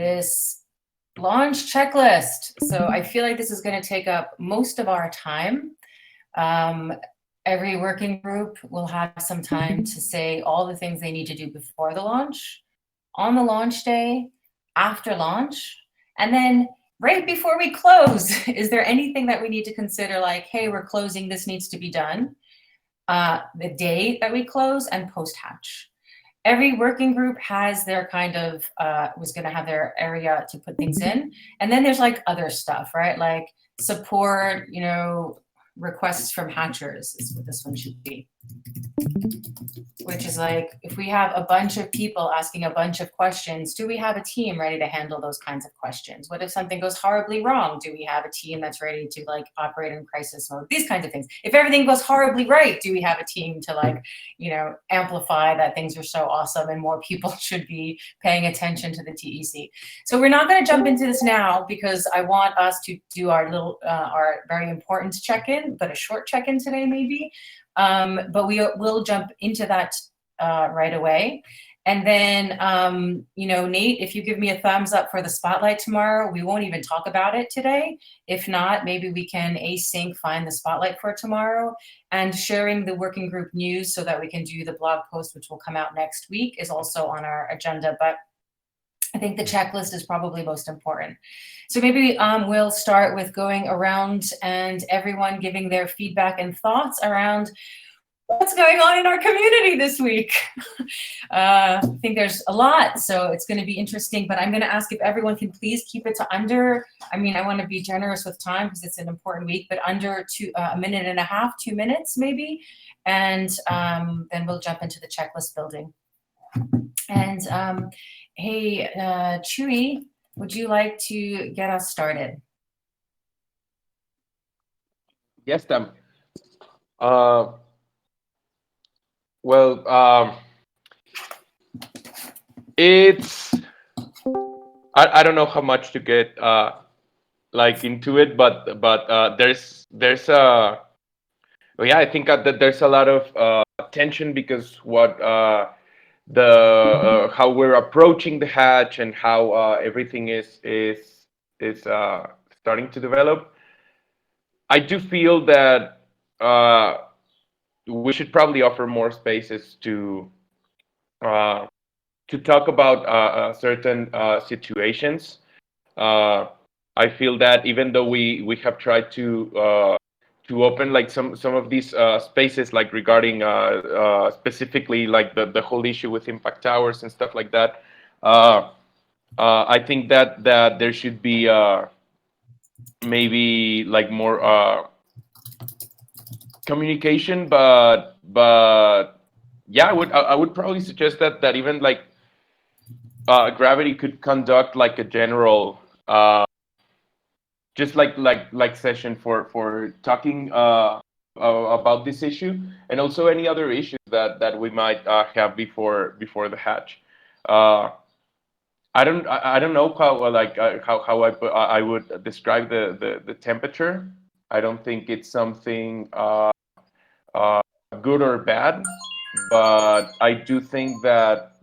this launch checklist. So I feel like this is going to take up most of our time. Every working group will have some time to say all the things they need to do before the launch, on the launch day, after launch, and then right before we close. Is there anything that we need to consider, like, hey, we're closing, this needs to be done, the day that we close, and post-hatch. Every working group has their kind of, was going to have their area to put things in. And then there's like other stuff, right? Like support, you know, requests from hatchers is what this one should be. Which is like, if we have a bunch of people asking a bunch of questions, do we have a team ready to handle those kinds of questions? What if something goes horribly wrong? Do we have a team that's ready to like operate in crisis mode? These kinds of things. If everything goes horribly right, do we have a team to like, you know, amplify that things are so awesome and more people should be paying attention to the TEC? So we're not going to jump into this now because I want us to do our little, our very important check-in, but a short check-in today maybe. But we will jump into that right away. And then, you know, Nate, if you give me a thumbs up for the spotlight tomorrow, we won't even talk about it today. If not, maybe we can async find the spotlight for tomorrow. And sharing the working group news so that we can do the blog post, which will come out next week, is also on our agenda. But I think the checklist is probably most important. So maybe we'll start with going around and everyone giving their feedback and thoughts around what's going on in our community this week. I think there's a lot, so it's going to be interesting, but I'm going to ask if everyone can please keep it to under, I mean, I want to be generous with time because it's an important week, but under a minute and a half, 2 minutes maybe, and then we'll jump into the checklist building. And hey, Chewy, would you like to get us started? Yes, Tam. Well, it's I don't know how much to get like into it, but there's a well, yeah, I think that there's a lot of tension because what how we're approaching the hatch and how everything is starting to develop. I do feel that we should probably offer more spaces uh, to talk about certain situations. I feel that even though we have tried to open like some of these spaces, like regarding specifically like the whole issue with impact towers and stuff like that, I think that there should be maybe like more communication, but yeah, I would probably suggest that even like Gravity could conduct like a general just like session for talking about this issue, and also any other issues that we might have before the hatch. Uh, I don't know how like how I would describe the temperature. I don't think it's something uh, good or bad, but I do think that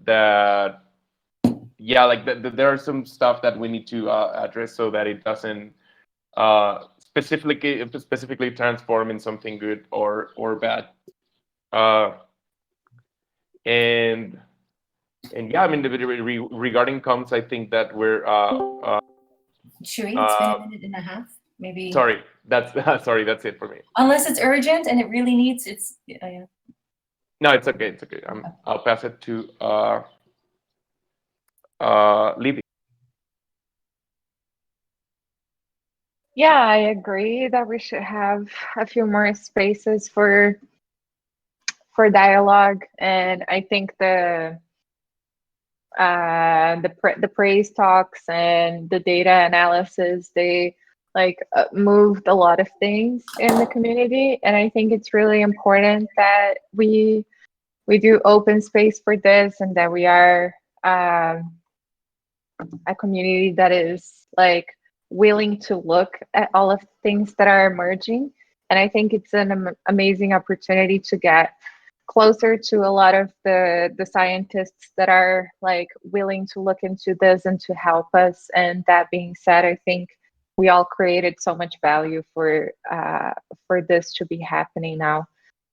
yeah, like there are some stuff that we need to address so that it doesn't specifically transform in something good or bad. Uh, and yeah, I mean, regarding comms, I think that we're Chewy, it's been a minute and a half, maybe. sorry, that's sorry, that's it for me. Unless it's urgent and it really needs, it's, yeah. No, it's okay, it's okay. I'll pass it to Libby. Yeah, I agree that we should have a few more spaces for dialogue, and I think the praise talks and the data analysis, they like moved a lot of things in the community, and I think it's really important that we do open space for this, and that we are a community that is like willing to look at all of the things that are emerging. And I think it's an amazing opportunity to get closer to a lot of the scientists that are like willing to look into this and to help us. And that being said, I think we all created so much value for this to be happening now.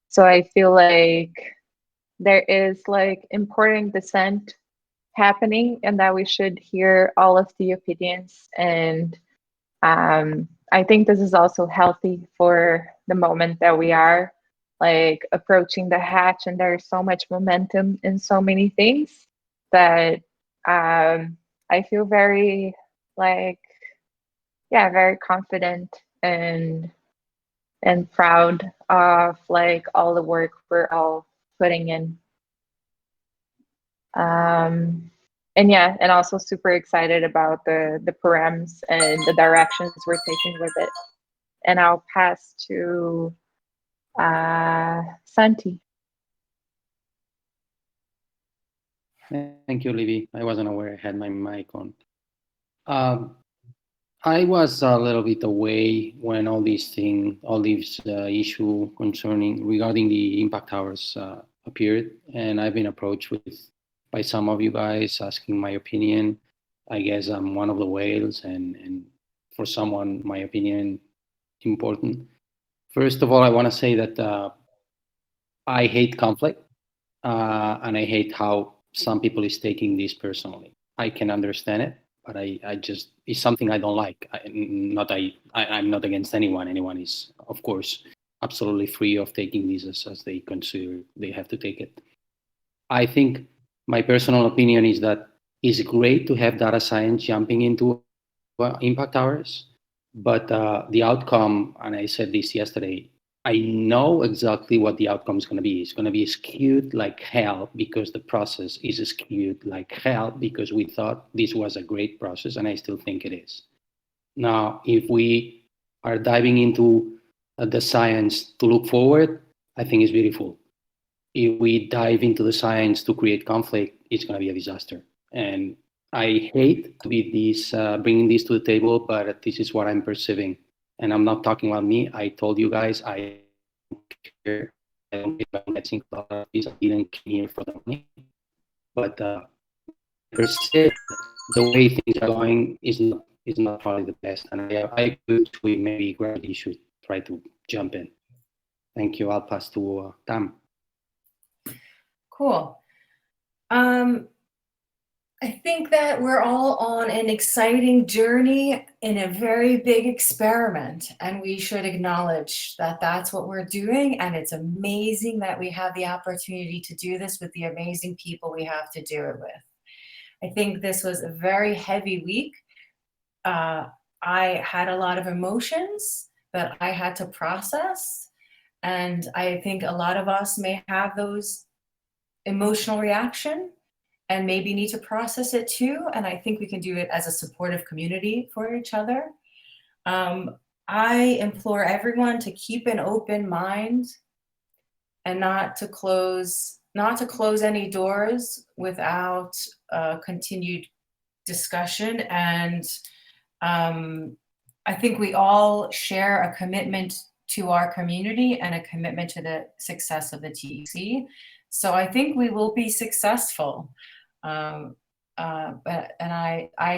So I feel like there is like important dissent happening, and that we should hear all of the opinions. And I think this is also healthy for the moment that we are like approaching the hatch, and there's so much momentum in so many things that I feel very like, yeah, very confident and proud of like all the work we're all putting in. And yeah, and also super excited about the params and the directions we're taking with it. And I'll pass to Santi. Thank you, Libby. I wasn't aware I had my mic on. I was a little bit away when all these issue regarding the impact hours appeared, and I've been approached by some of you guys asking my opinion. I guess I'm one of the whales, and for someone, my opinion important. First of all, I want to say that I hate conflict, and I hate how some people is taking this personally. I can understand it, but I just, it's something I don't like. I'm not against anyone. Anyone is, of course, absolutely free of taking this as they consider they have to take it. I think my personal opinion is that it's great to have data science jumping into impact hours, but the outcome, and I said this yesterday, I know exactly what the outcome is going to be. It's going to be skewed like hell because the process is skewed like hell because we thought this was a great process, and I still think it is. Now, if we are diving into the science to look forward, I think it's beautiful. If we dive into the science to create conflict, it's going to be a disaster. And I hate to be bringing this to the table, but this is what I'm perceiving. And I'm not talking about me. I told you guys I don't care. I don't care about getting a lot of this. I didn't come here for the money. But perceive the way things are going is not probably the best. And I wish maybe Gravity should try to jump in. Thank you. I'll pass to Tam. Cool. I think that we're all on an exciting journey in a very big experiment, and we should acknowledge that that's what we're doing. And it's amazing that we have the opportunity to do this with the amazing people we have to do it with. I think this was a very heavy week. I had a lot of emotions that I had to process, and I think a lot of us may have those emotional reaction and maybe need to process it too. And I think we can do it as a supportive community for each other. I implore everyone to keep an open mind and not to close any doors without continued discussion. And I think we all share a commitment to our community and a commitment to the success of the TEC. So I think we will be successful. I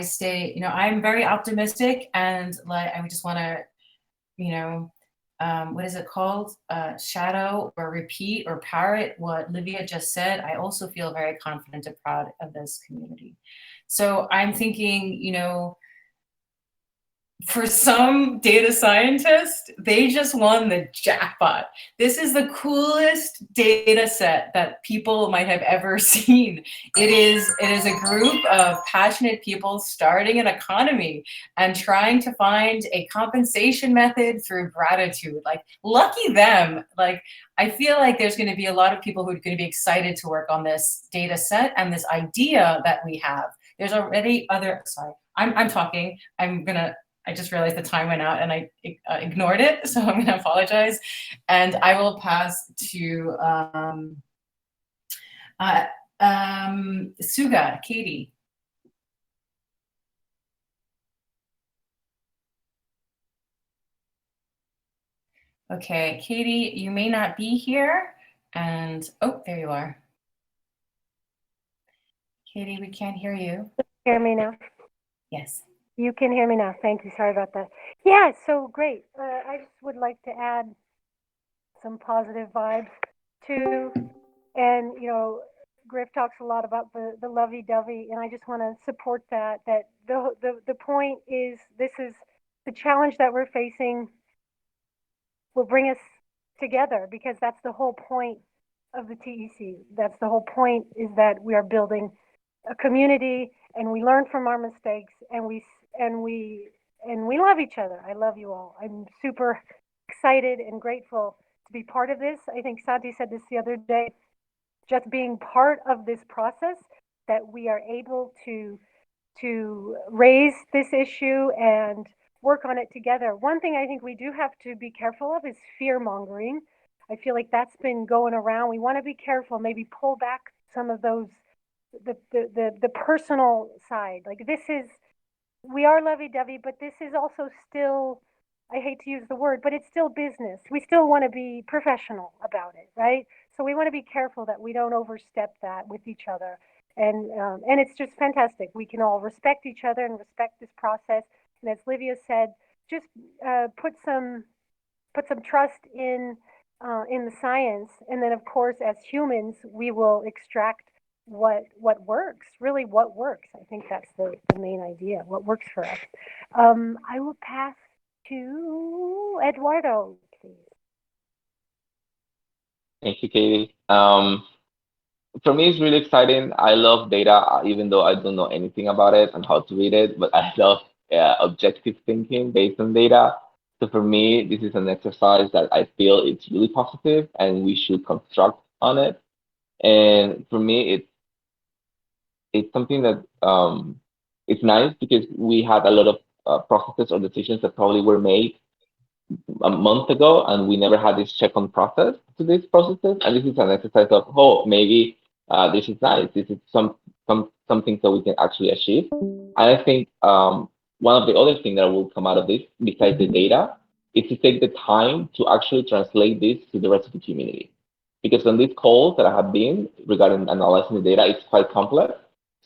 stay, I'm very optimistic, and like I just want to, what is it called? Shadow or repeat or parrot what Livia just said. I also feel very confident and proud of this community. So I'm thinking, for some data scientists, they just won the jackpot. This is the coolest data set that people might have ever seen. It is a group of passionate people starting an economy and trying to find a compensation method through gratitude. Like, lucky them. Like, I feel like there's going to be a lot of people who are going to be excited to work on this data set and this idea that we have. There's already I'm talking. I just realized the time went out and I ignored it, so I'm going to apologize. And I will pass to Suga, Katie. Okay, Katie, you may not be here, And, oh, there you are. Katie, we can't hear you. Hear me now? Yes. You can hear me now. Thank you. Sorry about that. Yeah, so great. I just would like to add some positive vibes too. And, you know, Griff talks a lot about the lovey-dovey, and I just want to support that, that the point is this is the challenge that we're facing will bring us together, because that's the whole point of the TEC. That's the whole point, is that we are building a community and we learn from our mistakes, and we love each other. I love you all. I'm super excited and grateful to be part of this. I think Santi said this the other day, just being part of this process, that we are able to raise this issue and work on it together. One thing I think we do have to be careful of is fear mongering. I feel like that's been going around. We want to be careful, maybe pull back some of those, the personal side. Like, this is, we are lovey-dovey, but this is also still, I hate to use the word, but it's still business. We still want to be professional about it, right? So we want to be careful that we don't overstep that with each other. And it's just fantastic. We can all respect each other and respect this process. And as Livia said, just put some trust in the science, and then of course, as humans, we will extract what works. Really, what works. I think that's the main idea. What works for us. I will pass to Eduardo, please. Thank you, Katie. For me, it's really exciting. I love data, even though I don't know anything about it and how to read it, but I love objective thinking based on data. So for me, this is an exercise that I feel it's really positive and we should construct on it. And for me, it's something that it's nice because we had a lot of processes or decisions that probably were made a month ago, and we never had this check on process to these processes. And this is an exercise of, oh, maybe this is nice. This is something that we can actually achieve. And I think one of the other things that will come out of this, besides the data, is to take the time to actually translate this to the rest of the community. Because on these calls that I have been regarding analyzing the data, it's quite complex.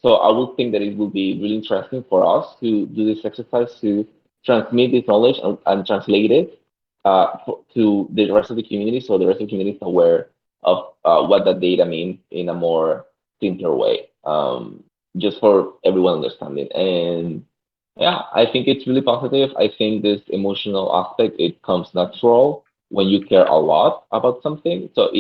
So I would think that it would be really interesting for us to do this exercise to transmit this knowledge and translate it to the rest of the community, so the rest of the community is aware of what that data means in a more simpler way, just for everyone understanding. And yeah, I think it's really positive. I think this emotional aspect, it comes natural when you care a lot about something. So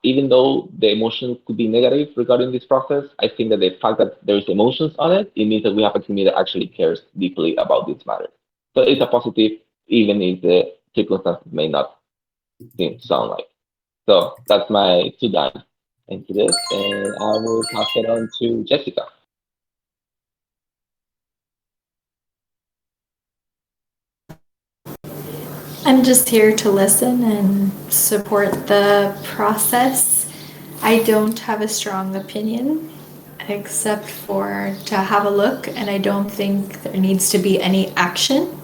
even though the emotion could be negative regarding this process, I think that the fact that there's emotions on it, it means that we have a community that actually cares deeply about this matter. So it's a positive, even if the circumstances may not seem to sound like. So that's my 2 cents into this, and I will pass it on to Jessica. I'm just here to listen and support the process. I don't have a strong opinion except for to have a look, and I don't think there needs to be any action.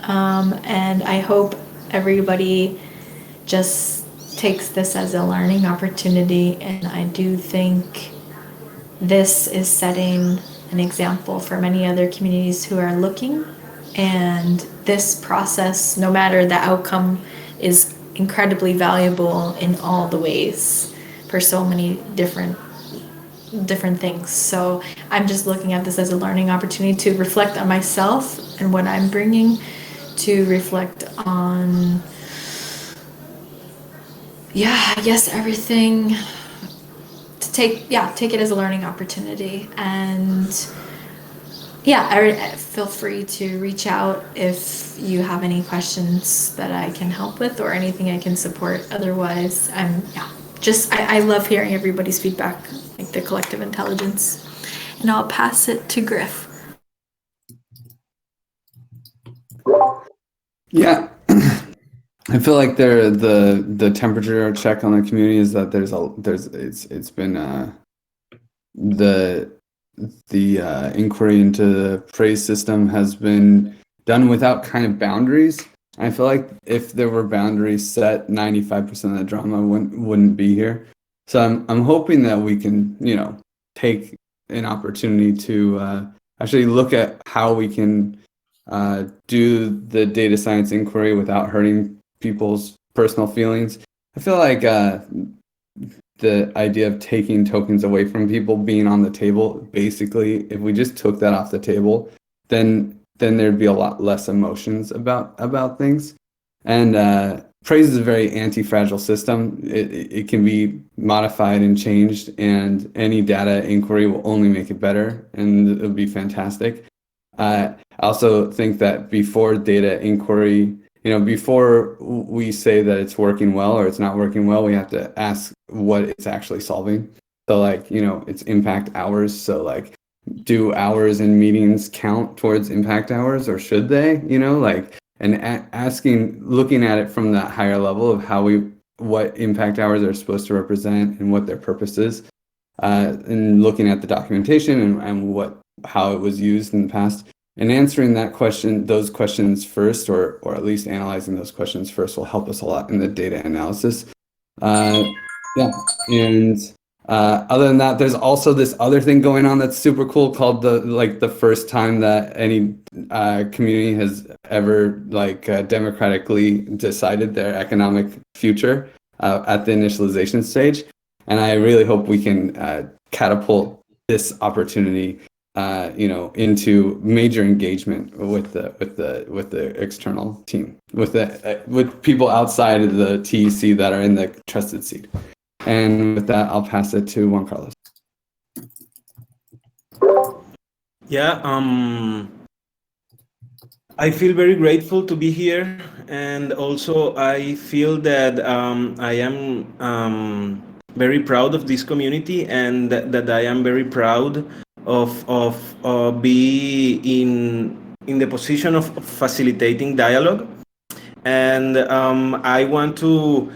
And I hope everybody just takes this as a learning opportunity, and I do think this is setting an example for many other communities who are looking. And this process, no matter the outcome, is incredibly valuable in all the ways for so many different things. So I'm just looking at this as a learning opportunity to reflect on myself and what I'm bringing, to reflect on, I guess everything, to take it as a learning opportunity. And feel free to reach out if you have any questions that I can help with or anything I can support. Otherwise, I love hearing everybody's feedback, like the collective intelligence. And I'll pass it to Griff. Yeah. I feel like the temperature check on the community is that it's been the inquiry into the praise system has been done without kind of boundaries. I feel like if there were boundaries set, 95% of the drama wouldn't be here. So I'm hoping that we can, take an opportunity to actually look at how we can do the data science inquiry without hurting people's personal feelings. I feel like the idea of taking tokens away from people being on the table, basically, if we just took that off the table, then there'd be a lot less emotions about things. And praise is a very anti-fragile system. It can be modified and changed, and any data inquiry will only make it better, and it'll be fantastic. I also think that before data inquiry, before we say that it's working well or it's not working well, we have to ask what it's actually solving. So it's impact hours. So do hours in meetings count towards impact hours, or should they, looking at it from that higher level of what impact hours are supposed to represent and what their purpose is, and looking at the documentation and how it was used in the past, and answering those questions first, or at least analyzing those questions first, will help us a lot in the data analysis. And other than that, there's also this other thing going on that's super cool called the first time that any community has ever democratically decided their economic future at the initialization stage. And I really hope we can catapult this opportunity into major engagement with the external team, with people outside of the TEC that are in the trusted seed. And with that, I'll pass it to Juan Carlos. Yeah, I feel very grateful to be here, and also I feel that I am very proud of this community, and that I am very proud of be in the position of facilitating dialogue. And I want to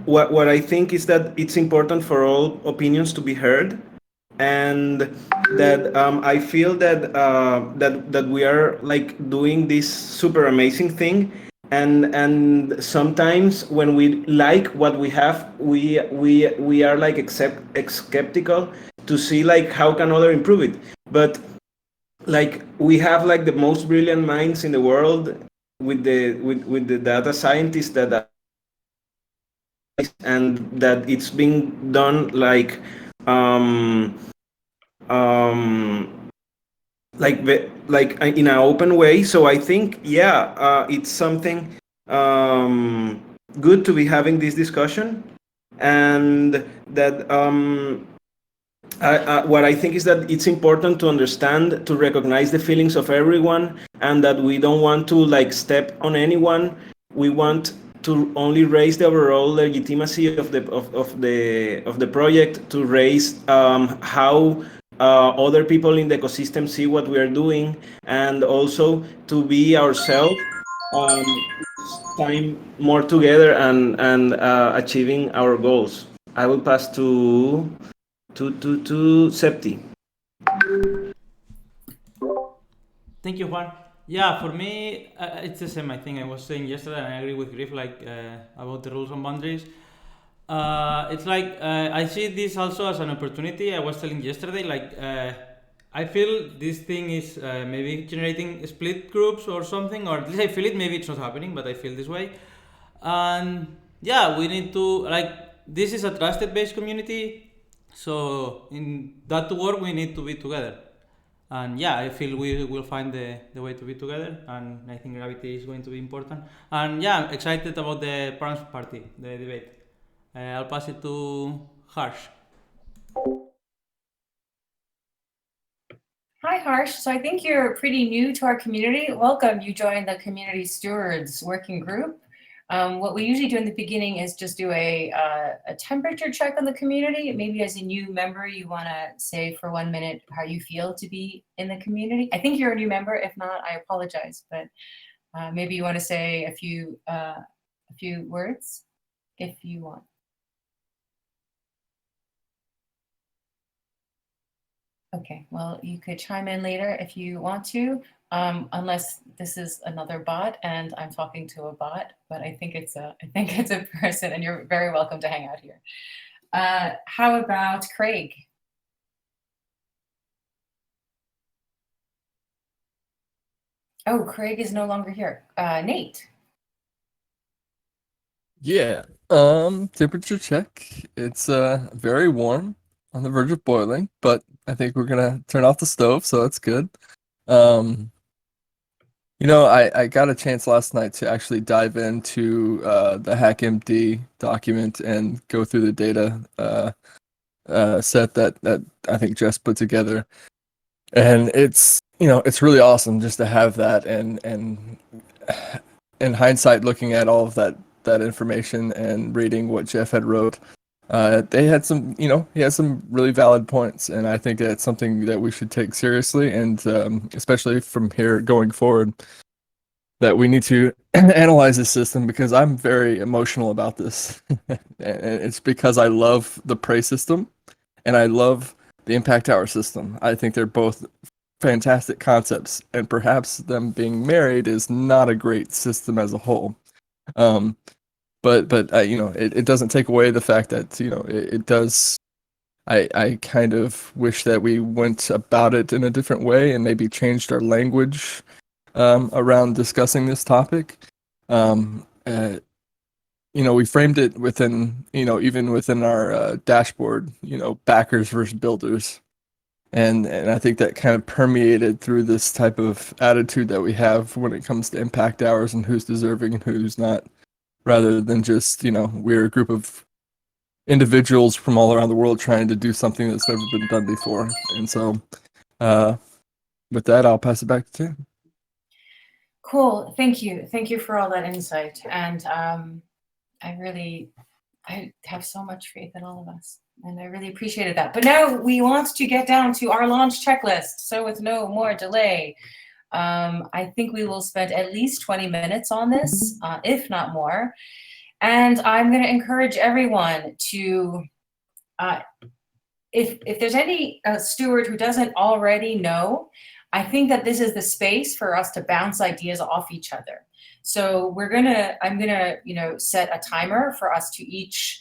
what I think is that it's important for all opinions to be heard, and that I feel that that we are doing this super amazing thing, and sometimes when we like what we have, we are skeptical to see how can other improve it. But we have the most brilliant minds in the world with the data scientists that and that it's being done in an open way. So I think it's something good to be having this discussion, and that what I think is that it's important to understand, to recognize the feelings of everyone, and that we don't want to step on anyone. We want to only raise the overall legitimacy of the project, to raise how other people in the ecosystem see what we are doing, and also to be ourselves time more together and achieving our goals. I will pass to Septi. Thank you, Juan. Yeah, for me, it's the same. I think I was saying yesterday, and I agree with Griff, about the rules and boundaries. It's I see this also as an opportunity. I was telling yesterday, I feel this thing is maybe generating split groups or something, or at least I feel it. Maybe it's not happening, but I feel this way. And yeah, we need to, this is a trusted-based community, so in that to work, we need to be together. And yeah, I feel we will find the way to be together, and I think gravity is going to be important. And yeah, I'm excited about the Parents Party, the debate. I'll pass it to Harsh. Hi, Harsh. So I think you're pretty new to our community. Welcome. You joined the Community Stewards Working Group. What we usually do in the beginning is just do a temperature check on the community. Maybe as a new member, you want to say for 1 minute how you feel to be in the community. I think you're a new member. If not, I apologize. But maybe you want to say a few words if you want. Okay, well, you could chime in later if you want to, unless this is another bot and I'm talking to a bot, but I think it's a person, and you're very welcome to hang out here. How about Craig? Oh, Craig is no longer here. Nate. Yeah. Temperature check. It's very warm, on the verge of boiling, but I think we're gonna turn off the stove, so that's good. I got a chance last night to actually dive into the HackMD document and go through the data set that I think Jess put together. And it's really awesome just to have that, and in hindsight, looking at all of that information and reading what Jeff had wrote, they had some, he had some really valid points, and I think that's something that we should take seriously, and especially from here going forward, that we need to analyze the system, because I'm very emotional about this. And it's because I love the Prey system and I love the Impact Tower system. I think they're both fantastic concepts, and perhaps them being married is not a great system as a whole. But it doesn't take away the fact that it does. I kind of wish that we went about it in a different way and maybe changed our language around discussing this topic. We framed it within, even within our dashboard, backers versus builders. And I think that kind of permeated through this type of attitude that we have when it comes to impact hours and who's deserving and who's not, rather than just, we're a group of individuals from all around the world trying to do something that's never been done before. And so with that, I'll pass it back to Tim. Cool. Thank you. Thank you for all that insight. And I have so much faith in all of us, and I really appreciated that. But now we want to get down to our launch checklist. So with no more delay, I think we will spend at least 20 minutes on this, if not more. And I'm going to encourage everyone to, if there's any steward who doesn't already know, I think that this is the space for us to bounce ideas off each other. So I'm gonna, set a timer for us to each,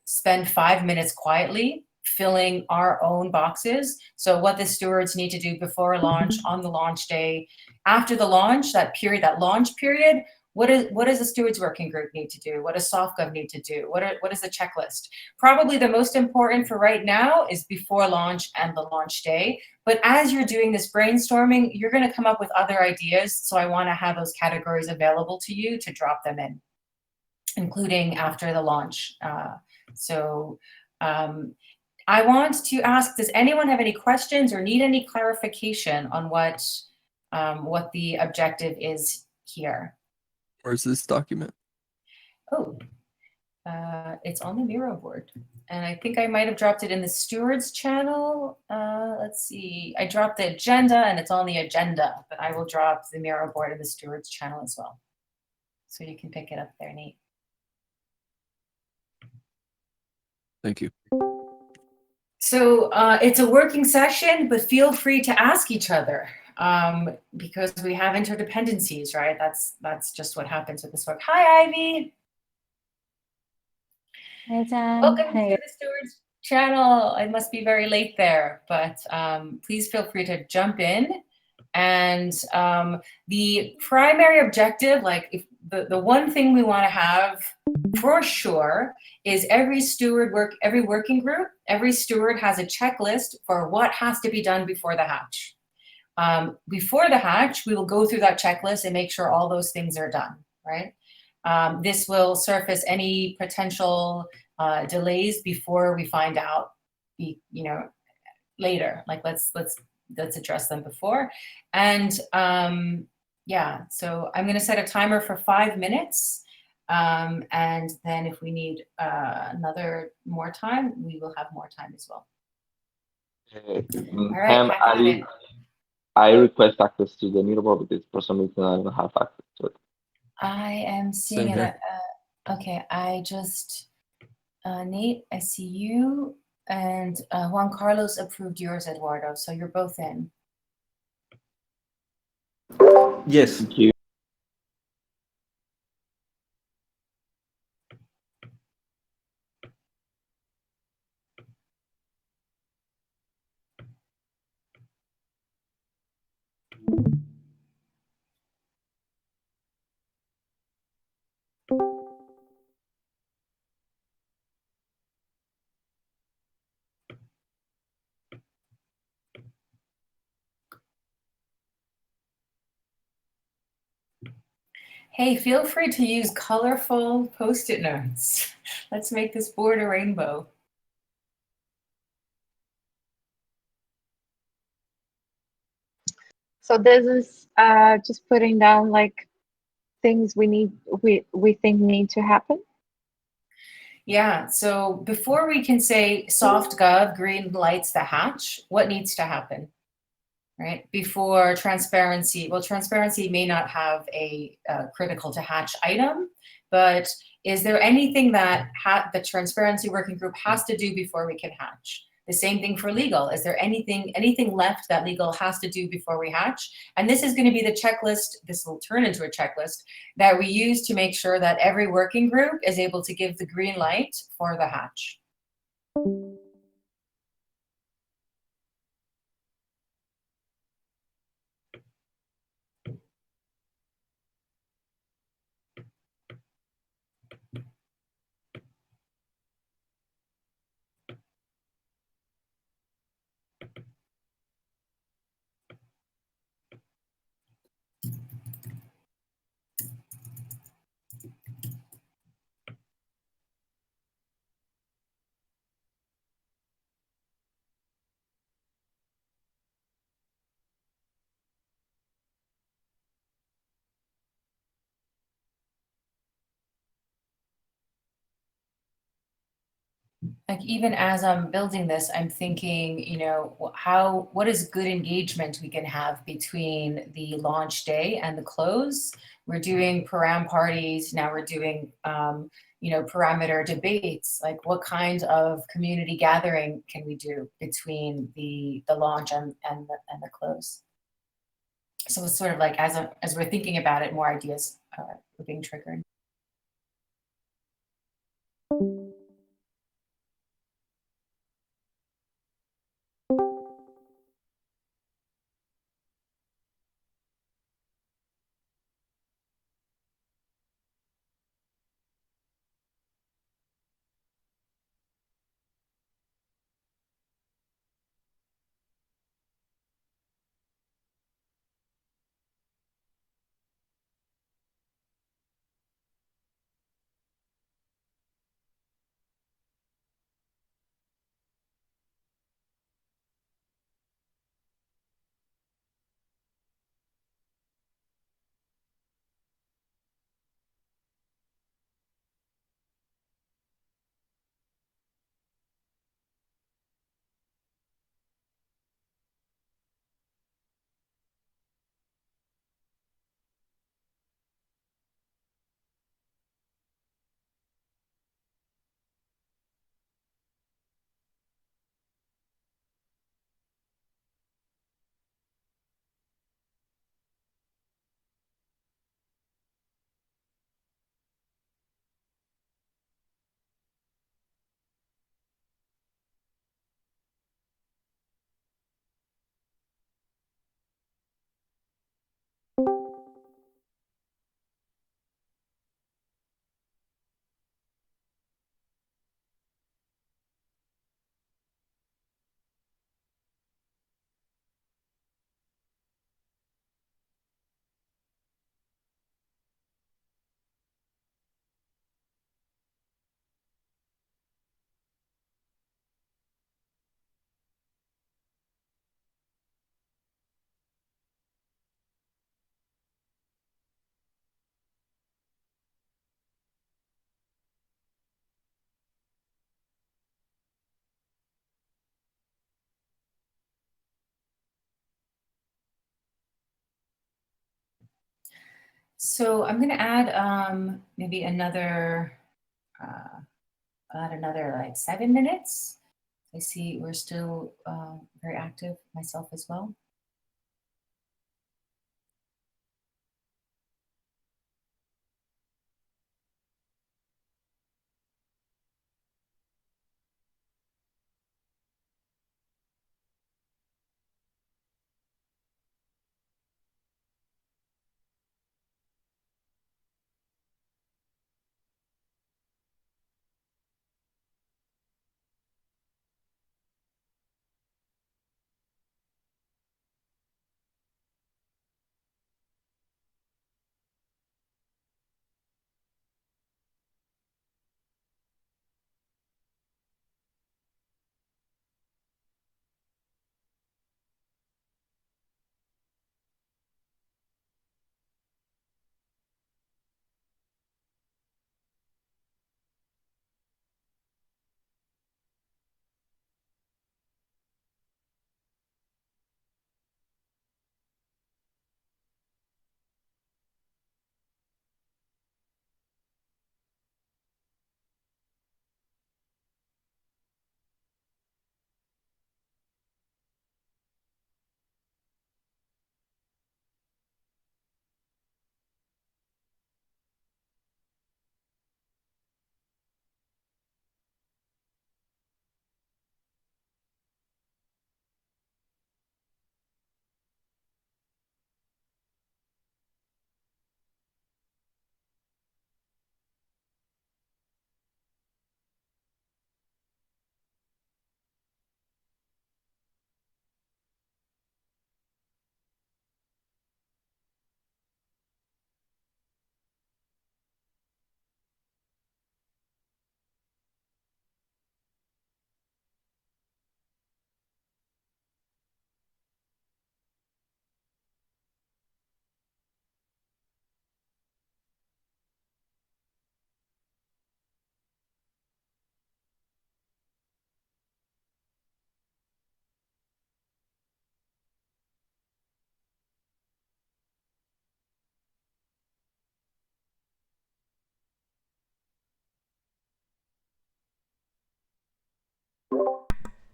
spend 5 minutes quietly filling our own boxes. So what the stewards need to do before launch, on the launch day, after the launch, that launch period, what does the stewards working group need to do? What does SoftGov need to do? What is the checklist? Probably the most important for right now is before launch and the launch day. But as you're doing this brainstorming, you're going to come up with other ideas. So I want to have those categories available to you to drop them in, including after the launch. I want to ask, does anyone have any questions or need any clarification on what the objective is here? Where's this document? Oh, it's on the Miro board. And I think I might have dropped it in the stewards channel. Let's see, I dropped the agenda and it's on the agenda, but I will drop the Miro board in the stewards channel as well. So you can pick it up there, Nate. Thank you. So it's a working session, but feel free to ask each other. Because we have interdependencies, right? That's just what happens with this work. Hi, Ivy. Hi, Jen. Welcome Hi. to the Stewards channel. I must be very late there, but please feel free to jump in. And the primary objective, like if the one thing we want to have for sure is every working group, every steward has a checklist for what has to be done before the hatch. Before the hatch, we will go through that checklist and make sure all those things are done, right? This will surface any potential delays before we find out, later. Like let's address them before. And yeah, so I'm going to set a timer for 5 minutes. And then if we need more time, we will have more time as well. All right, I request access to the Miro board because for some reason I don't have access to it. I am seeing it. Okay, I just, Nate, I see you. And Juan Carlos approved yours, Eduardo, so you're both in. Yes. Thank you. Hey, feel free to use colorful Post-it notes. Let's make this board a rainbow. So this is just putting down like things we think need to happen. Yeah, so before we can say soft gov green lights the hatch, what needs to happen? Right, before transparency, well, transparency may not have a critical to hatch item, but is there anything that the transparency working group has to do before we can hatch? The same thing for legal. Is there anything left that legal has to do before we hatch? And this is going to be the checklist. This will turn into a checklist that we use to make sure that every working group is able to give the green light for the hatch. Like even as I'm building this, I'm thinking, you know, what is good engagement we can have between the launch day and the close? We're doing param parties, now we're doing, you know, parameter debates. Like what kind of community gathering can we do between the launch and the close? So it's sort of like as we're thinking about it, more ideas are being triggered. So I'm going to add maybe another like 7 minutes. I see we're still very active, myself as well.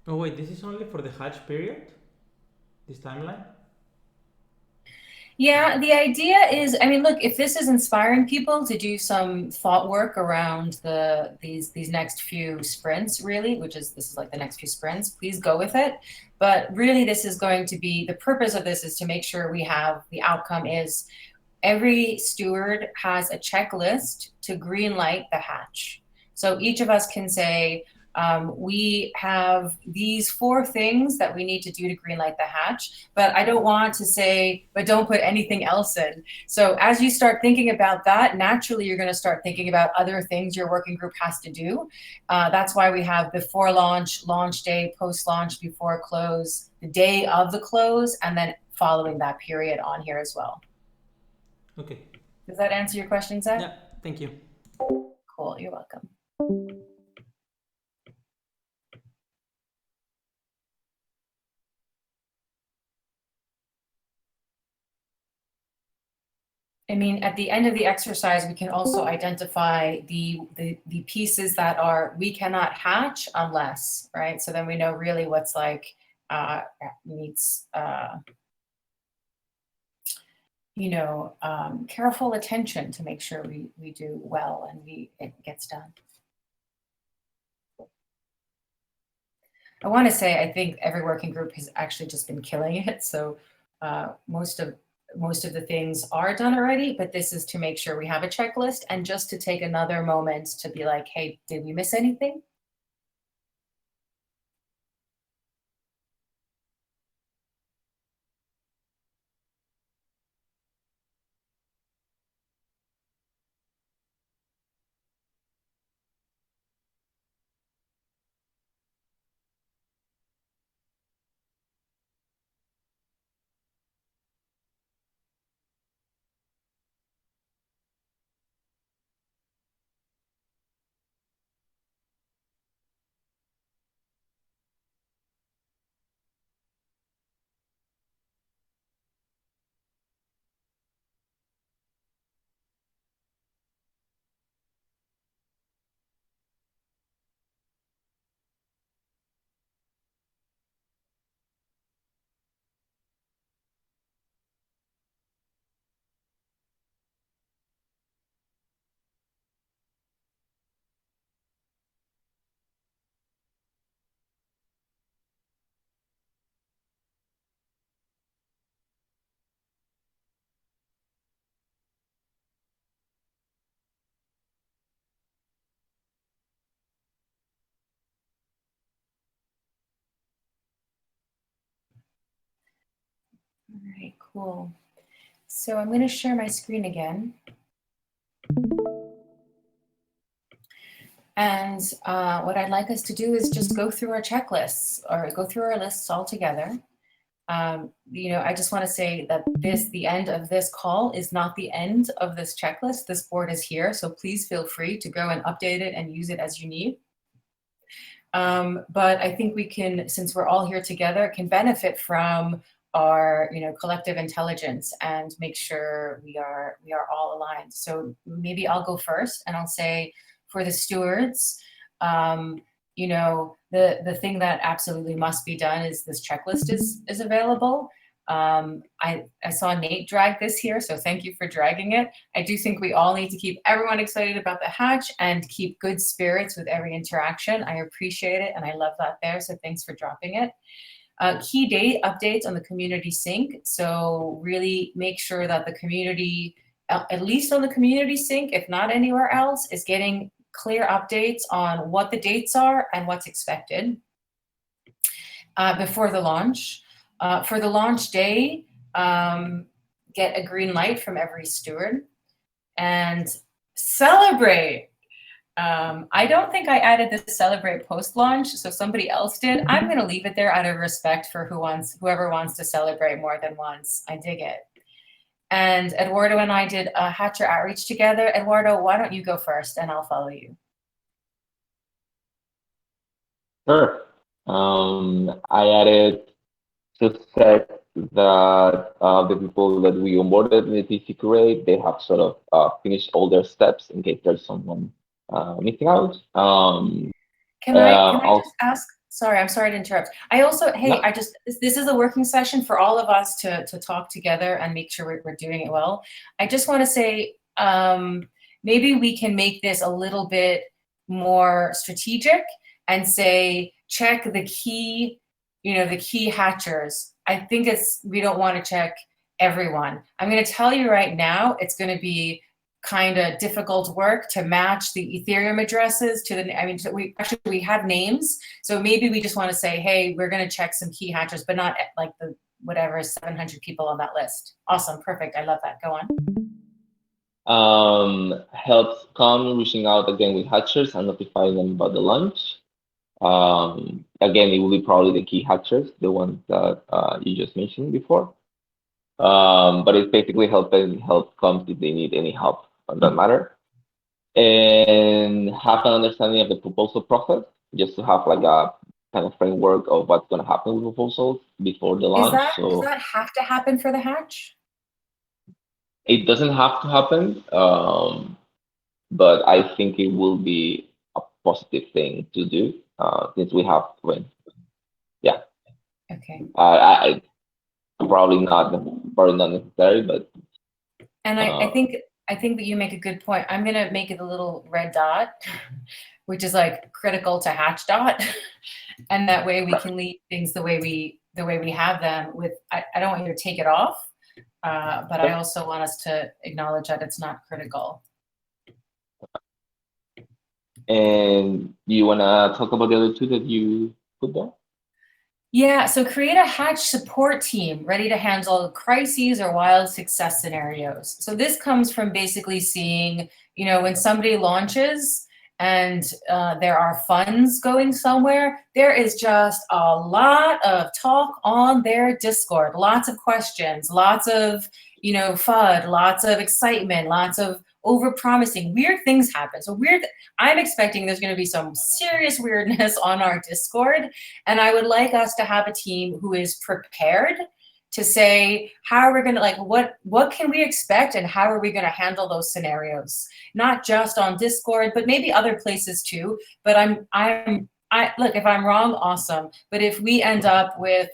Oh wait, this is only for the Hatch period? This timeline? Yeah, the idea is, I mean, look, if this is inspiring people to do some thought work around these next few sprints, really, this is like the next few sprints, please go with it. But really, this is going to be, the purpose of this is to make sure we have, the outcome is every steward has a checklist to green light the hatch. So each of us can say, we have these 4 things that we need to do to greenlight the hatch, but I don't want to say, but don't put anything else in. So as you start thinking about that, naturally you're going to start thinking about other things your working group has to do. That's why we have before launch, launch day, post-launch, before close, the day of the close, and then following that period on here as well. Okay. Does that answer your question, Zach? Yeah, thank you. Cool, you're welcome. I mean, at the end of the exercise, we can also identify the pieces that are, we cannot hatch unless, right? So then we know really what's like, needs, you know, careful attention to make sure we do well and it gets done. I want to say, I think every working group has actually just been killing it. So most of the things are done already, but this is to make sure we have a checklist and just to take another moment to be like, hey, did we miss anything? All right, cool. So I'm going to share my screen again. And what I'd like us to do is just go through our checklists or go through our lists all together. I just want to say that the end of this call is not the end of this checklist. This board is here, so please feel free to go and update it and use it as you need. But I think we can, since we're all here together, can benefit from our collective intelligence and make sure we are all aligned. So maybe I'll go first and I'll say, for the stewards, the thing that absolutely must be done is this checklist is available. I saw Nate drag this here, so thank you for dragging it. I do think we all need to keep everyone excited about the hatch and keep good spirits with every interaction. I appreciate it and I love that there, so thanks for dropping it. Key date updates on the community sync. So really make sure that the community, at least on the community sync, if not anywhere else, is getting clear updates on what the dates are and what's expected before the launch. For the launch day, get a green light from every steward and celebrate. I don't think I added the celebrate post-launch, so somebody else did. I'm going to leave it there out of respect for whoever wants to celebrate more than once. I dig it. And Eduardo and I did a Hatcher outreach together. Eduardo, why don't you go first and I'll follow you. Sure. I added to set that the people that we onboarded in the TC Curate, they have sort of finished all their steps in case there's someone missing out. Can I just ask? Sorry, I'm sorry to interrupt. I also, hey, No. This is a working session for all of us to talk together and make sure we're doing it well. I just want to say, maybe we can make this a little bit more strategic and say, check the key, the key hatchers. I think we don't want to check everyone. I'm going to tell you right now, it's going to be kind of difficult work to match the Ethereum addresses to we have names. So maybe we just want to say, hey, we're going to check some key hatchers, but not like the whatever 700 people on that list. Awesome. Perfect. I love that. Go on. Helps come reaching out again with hatchers and notifying them about the launch. Again, it will be probably the key hatchers, the ones that you just mentioned before. But it's basically help comes if they need any help on that matter. And have an understanding of the proposal process, just to have like a kind of framework of what's going to happen with proposals before the launch. Does that have to happen for the hatch? It doesn't have to happen, but I think it will be a positive thing to do since we have yeah. Okay. I probably not necessary, but. And I think that you make a good point. I'm gonna make it a little red dot, which is like critical to hatch dot, and that way we can leave things the way we have them. I don't want you to take it off, but I also want us to acknowledge that it's not critical. And you wanna talk about the other two that you put there? Yeah, so create a hatch support team ready to handle crises or wild success scenarios. So this comes from basically seeing, when somebody launches and there are funds going somewhere, there is just a lot of talk on their Discord, lots of questions, lots of, FUD, lots of excitement, lots of over-promising. Weird things happen. So I'm expecting there's going to be some serious weirdness on our Discord, and I would like us to have a team who is prepared to say, how are we going to, what can we expect and how are we going to handle those scenarios? Not just on Discord, but maybe other places too. But look, if I'm wrong, awesome. But if we end up with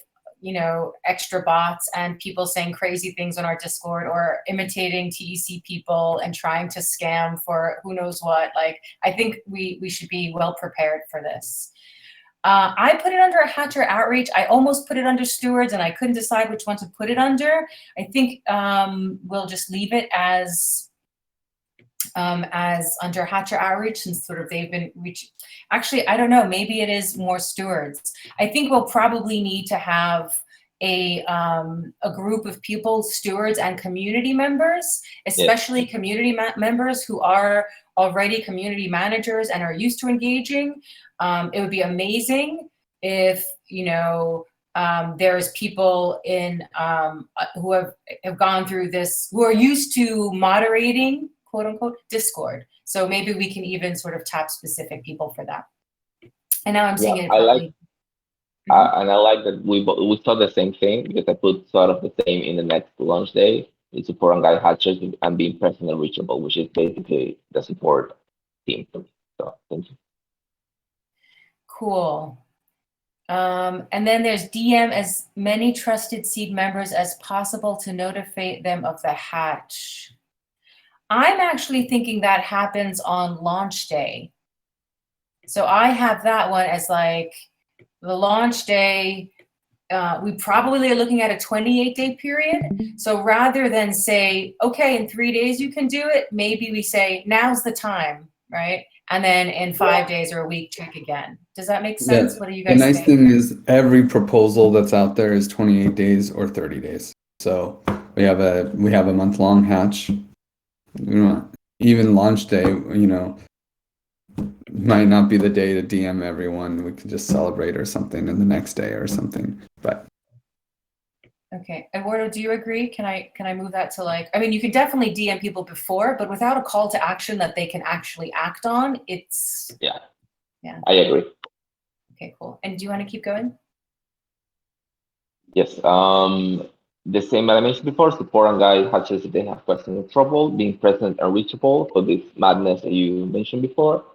extra bots and people saying crazy things on our Discord or imitating TEC people and trying to scam for who knows what, I think we should be well prepared for this. I put it under a Hatcher outreach. I almost put it under stewards and I couldn't decide which one to put it under. I think we'll just leave it as under Hatcher outreach, since sort of they've been reaching. Actually, I don't know, maybe it is more stewards. I think we'll probably need to have a group of people, stewards and community members, especially community members who are already community managers and are used to engaging. It would be amazing if, you know, there's people in who have gone through this, who are used to moderating, quote unquote, Discord. So maybe we can even sort of tap specific people for that. And now I'm seeing it. I like, and I like that we saw the same thing, because I put sort of the same in the next launch day. We support and guide hatchers and being present and reachable, which is basically the support team for me. So thank you. Cool. And then there's DM as many trusted seed members as possible to notify them of the hatch. I'm actually thinking that happens on launch day. So I have that one as like the launch day. We probably are looking at a 28-day period. So rather than say, okay, in 3 days you can do it, maybe we say, now's the time, right? And then in 5 days or a week, check again. Does that make sense? Yeah. What do you The guys nice think? thing is every proposal that's out there is 28 days or 30 days. So we have a month-long hatch. You know, even launch day, you know, might not be the day to DM everyone. We could just celebrate or something in the next day or something. But Okay, Eduardo, do you agree? Can I move that to like, I mean, you can definitely DM people before, but without a call to action that they can actually act on, it's. Yeah. Yeah. I agree. Okay, cool. And do you want to keep going? Yes. The same that I mentioned before, support and guide hatchers if they have questions or trouble, being present and reachable for this madness that you mentioned before.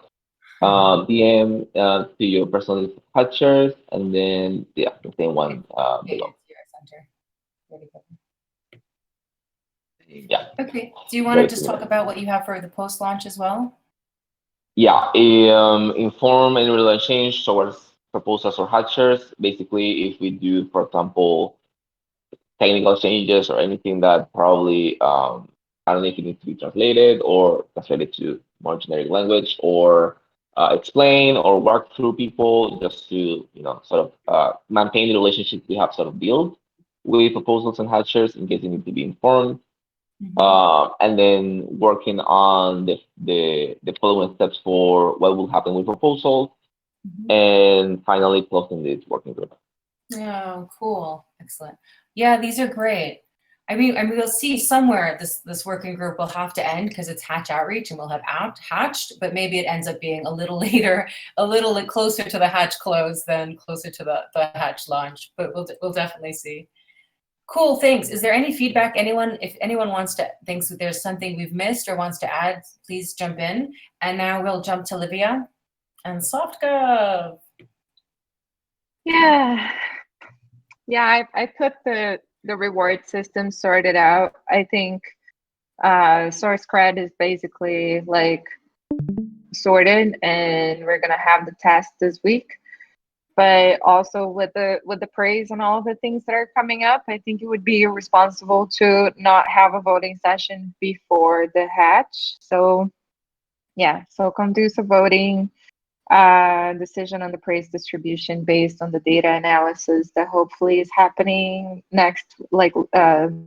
DM to your personal hatchers, and then the same one below. Yeah. Okay. Do you want to just talk about what you have for the post-launch as well? Yeah. Inform any relevant change towards proposals or hatchers. Basically, if we do, for example, technical changes or anything that probably I don't know if it needs to be translated or translated to more generic language, or explain or work through people, just to sort of maintain the relationship we have sort of built with proposals and hatchers in case they need to be informed. And then working on the following steps for what will happen with proposals, and finally closing this working group. Oh, cool. Excellent. Yeah, these are great. I mean, we'll see somewhere this working group will have to end because it's hatch outreach and we'll have hatched, but maybe it ends up being a little later, a little closer to the hatch close than closer to the hatch launch, but we'll definitely see. Cool, thanks. Is there any feedback? If anyone thinks that there's something we've missed or wants to add, please jump in. And now we'll jump to Livia and SoftGov. Yeah, I put the reward system sorted out. I think source cred is basically like sorted, and we're gonna have the test this week. But also with the praise and all the things that are coming up, I think it would be irresponsible to not have a voting session before the hatch. So yeah, so conducive voting, decision on the praise distribution based on the data analysis that hopefully is happening next, and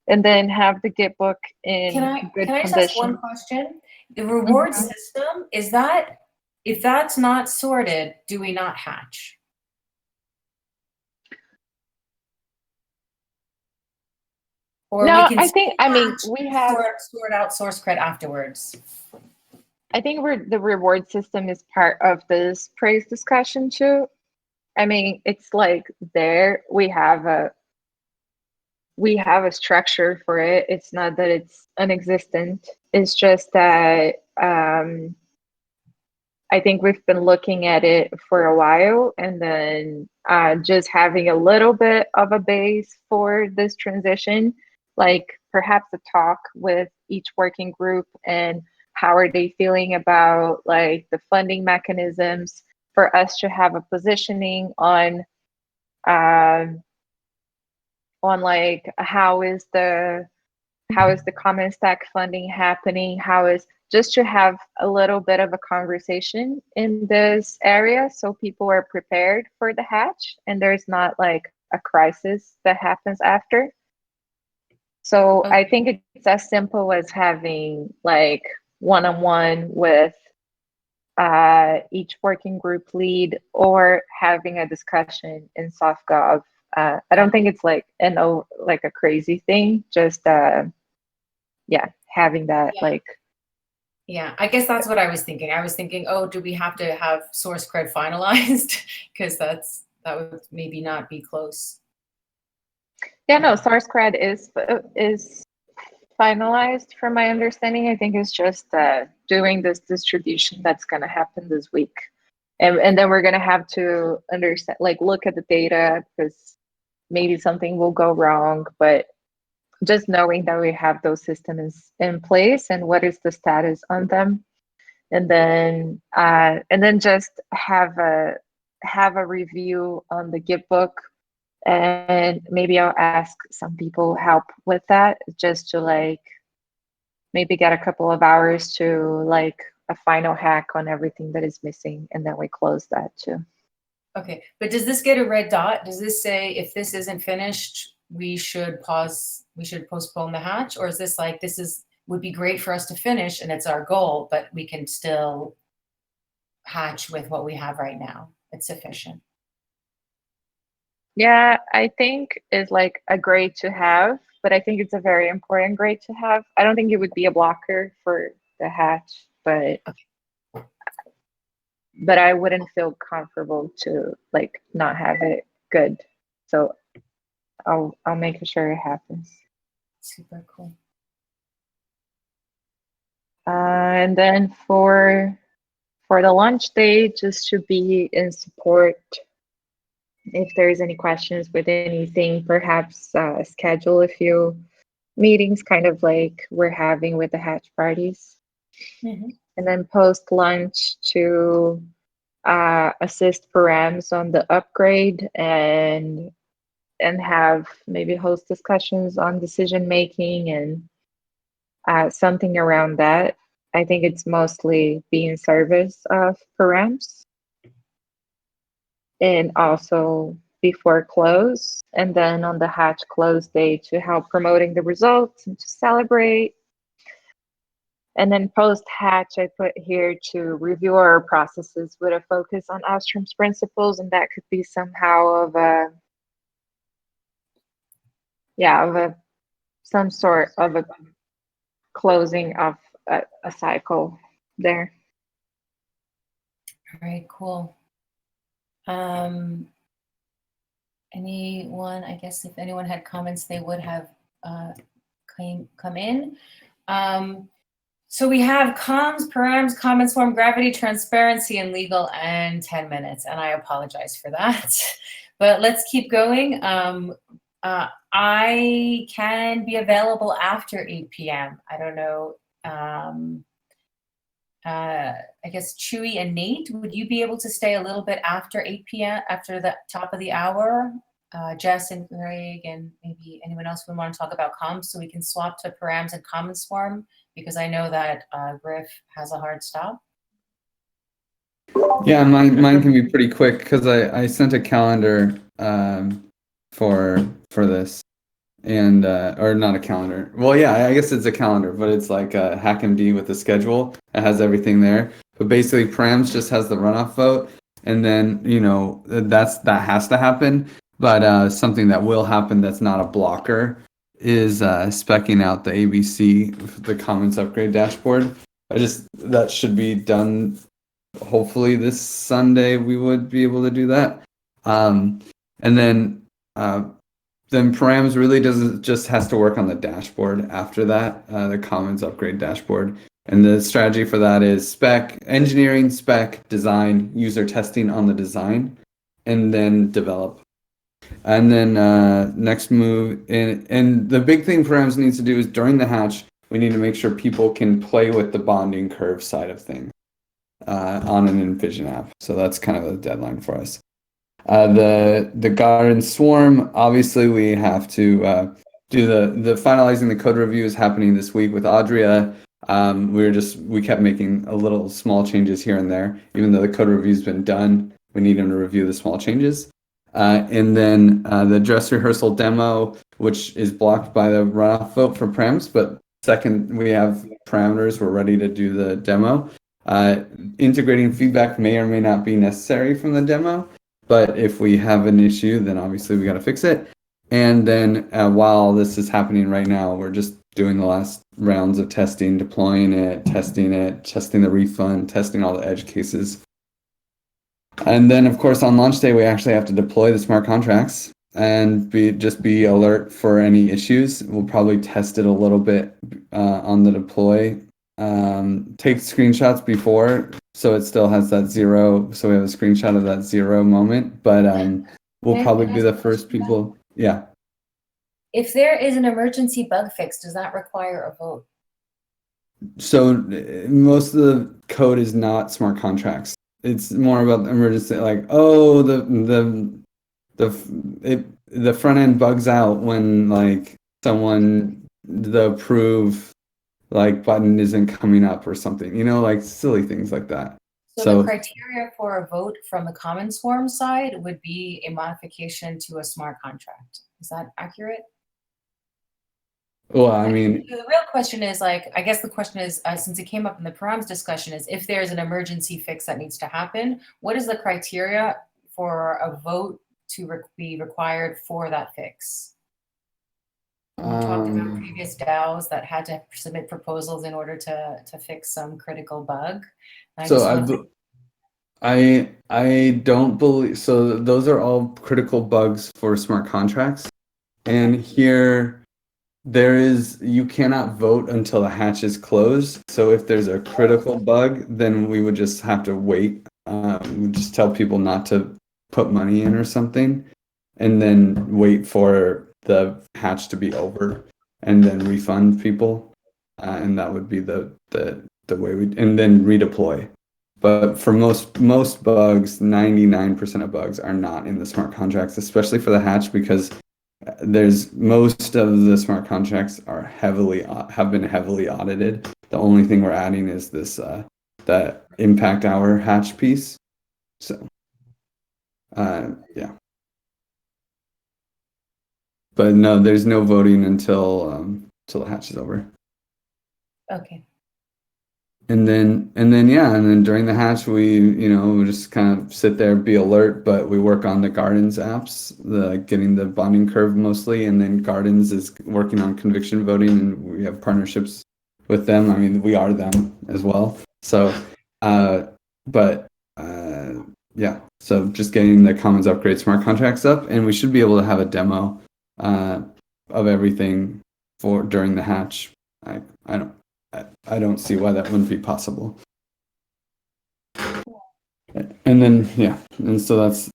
then have the Git book in good Can I just condition. ask one question? The reward system, is that, if that's not sorted, do we not hatch? Or No, we can we have sort out source cred afterwards. I think the reward system is part of this praise discussion too. I mean, it's like there we have a structure for it. It's not that it's inexistent. It's just that I think we've been looking at it for a while, and then just having a little bit of a base for this transition, like perhaps a talk with each working group and how are they feeling about like the funding mechanisms, for us to have a positioning on like how is the common stack funding happening, how is just to have a little bit of a conversation in this area so people are prepared for the hatch and there's not like a crisis that happens after. So I think it's as simple as having like one-on-one with each working group lead, or having a discussion in SoftGov. I don't think it's like like a crazy thing, just having that like. Yeah, I guess that's what I was thinking. I was thinking, oh, do we have to have source cred finalized? Because that would maybe not be close. Yeah, no, source cred is finalized from my understanding. I think it's just doing this distribution that's going to happen this week. And then we're going to have to understand, like look at the data, because maybe something will go wrong, but just knowing that we have those systems in place and what is the status on them. And then just have a review on the Git book. And maybe I'll ask some people help with that, just to like maybe get a couple of hours to like a final hack on everything that is missing, and then we close that too. Okay, but does this get a red dot? Does this say if this isn't finished, we should pause, we should postpone the hatch? Or is this like, would be great for us to finish and it's our goal, but we can still hatch with what we have right now? It's sufficient. Yeah, I think it's like a grade to have, but I think it's a very important grade to have. I don't think it would be a blocker for the hatch, but I wouldn't feel comfortable to like not have it good. So I'll make sure it happens. Super cool. And then for the launch day, just to be in support. If there is any questions with anything, perhaps schedule a few meetings, kind of like we're having with the hatch parties. Mm-hmm. And then post lunch to assist params on the upgrade, and have maybe host discussions on decision making and something around that. I think it's mostly be in service of params. And also before close, and then on the hatch close day to help promoting the results and to celebrate. And then post hatch, I put here to review our processes with a focus on Ostrom's principles, and that could be somehow of some sort of a closing of a cycle there. All right, cool. Anyone, I guess if anyone had comments, they would have come in. So we have comms, params, comments form, gravity, transparency, and legal, and 10 minutes. And I apologize for that, but let's keep going. I can be available after 8 p.m. I don't know. I guess Chewy and Nate, would you be able to stay a little bit after 8 p.m., after the top of the hour? Jess and Greg and maybe anyone else would want to talk about comms, so we can swap to params and comments form, because I know that Griff has a hard stop. Yeah, mine can be pretty quick because I sent a calendar for this. And or not a calendar. Well, yeah, I guess it's a calendar, but it's like a HackMD with a schedule. It has everything there. But basically, params just has the runoff vote, and then that has to happen. But something that will happen that's not a blocker is speccing out the ABC, the comments upgrade dashboard. That should be done. Hopefully this Sunday we would be able to do that. And then params really just has to work on the dashboard after that, the comments upgrade dashboard. And the strategy for that is engineering, spec, design, user testing on the design, and then develop. And then next move, and the big thing params needs to do is during the hatch, we need to make sure people can play with the bonding curve side of things on an Envision app. So that's kind of a deadline for us. The Garden Swarm, obviously we have to do the finalizing the code review is happening this week with Adria. We kept making a little small changes here and there, even though the code review's been done. We need them to review the small changes. And then the dress rehearsal demo, which is blocked by the runoff vote for params, but second we have parameters, we're ready to do the demo. Integrating feedback may or may not be necessary from the demo, but if we have an issue, then obviously we got to fix it. And then while this is happening right now, we're just doing the last rounds of testing, deploying it, testing the refund, testing all the edge cases. And then, of course, on launch day, we actually have to deploy the smart contracts and be alert for any issues. We'll probably test it a little bit on the deploy. Take screenshots before, so it still has that 0. So we have a screenshot of that 0 moment. But we'll probably be the first people. Yeah. If there is an emergency bug fix, does that require a vote? So most of the code is not smart contracts. It's more about the emergency, like, oh, the front end bugs out when like the approve like button isn't coming up or something, like silly things like that. So the criteria for a vote from the common swarm side would be a modification to a smart contract. Is that accurate? Well, I mean, the real question is, like, I guess the question is, since it came up in the params discussion, is if there's an emergency fix that needs to happen, what is the criteria for a vote to be required for that fix? We talked about previous DAOs that had to submit proposals in order to fix some critical bug. I don't believe so. Those are all critical bugs for smart contracts, and here. You cannot vote until the hatch is closed. So if there's a critical bug, then we would just have to wait. We just tell people not to put money in or something, and then wait for the hatch to be over, and then refund people. And that would be the way and then redeploy. But for most bugs, 99% of bugs are not in the smart contracts, especially for the hatch, because most of the smart contracts have been heavily audited. The only thing we're adding is this that impact hour hatch piece. So yeah. But no, there's no voting until the hatch is over. Okay. And then during the hatch, we just kind of sit there, be alert, but we work on the Gardens apps, getting the bonding curve mostly, and then Gardens is working on conviction voting, and we have partnerships with them. I mean, we are them as well. So, yeah. So just getting the Commons Upgrade smart contracts up, and we should be able to have a demo of everything during the hatch. I don't see why that wouldn't be possible. And then and so that's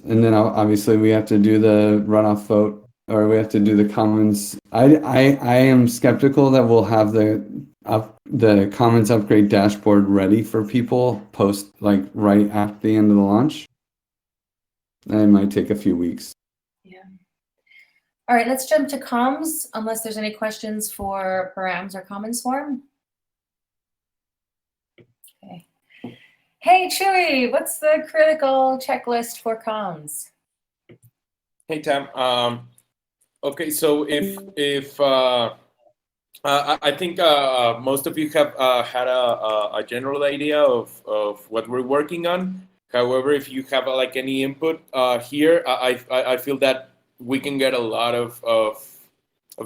and then obviously we have to do the runoff vote, or we have to do the Commons. I am skeptical that we'll have the Commons Upgrade dashboard ready for people right at the end of the launch. It might take a few weeks. Yeah. All right, let's jump to comms, unless there's any questions for params or common swarm. Okay. Hey, Chewy, what's the critical checklist for comms? Hey, Tam. Okay, so if I think most of you have had a general idea of what we're working on. However, if you have any input here, I feel that we can get a lot of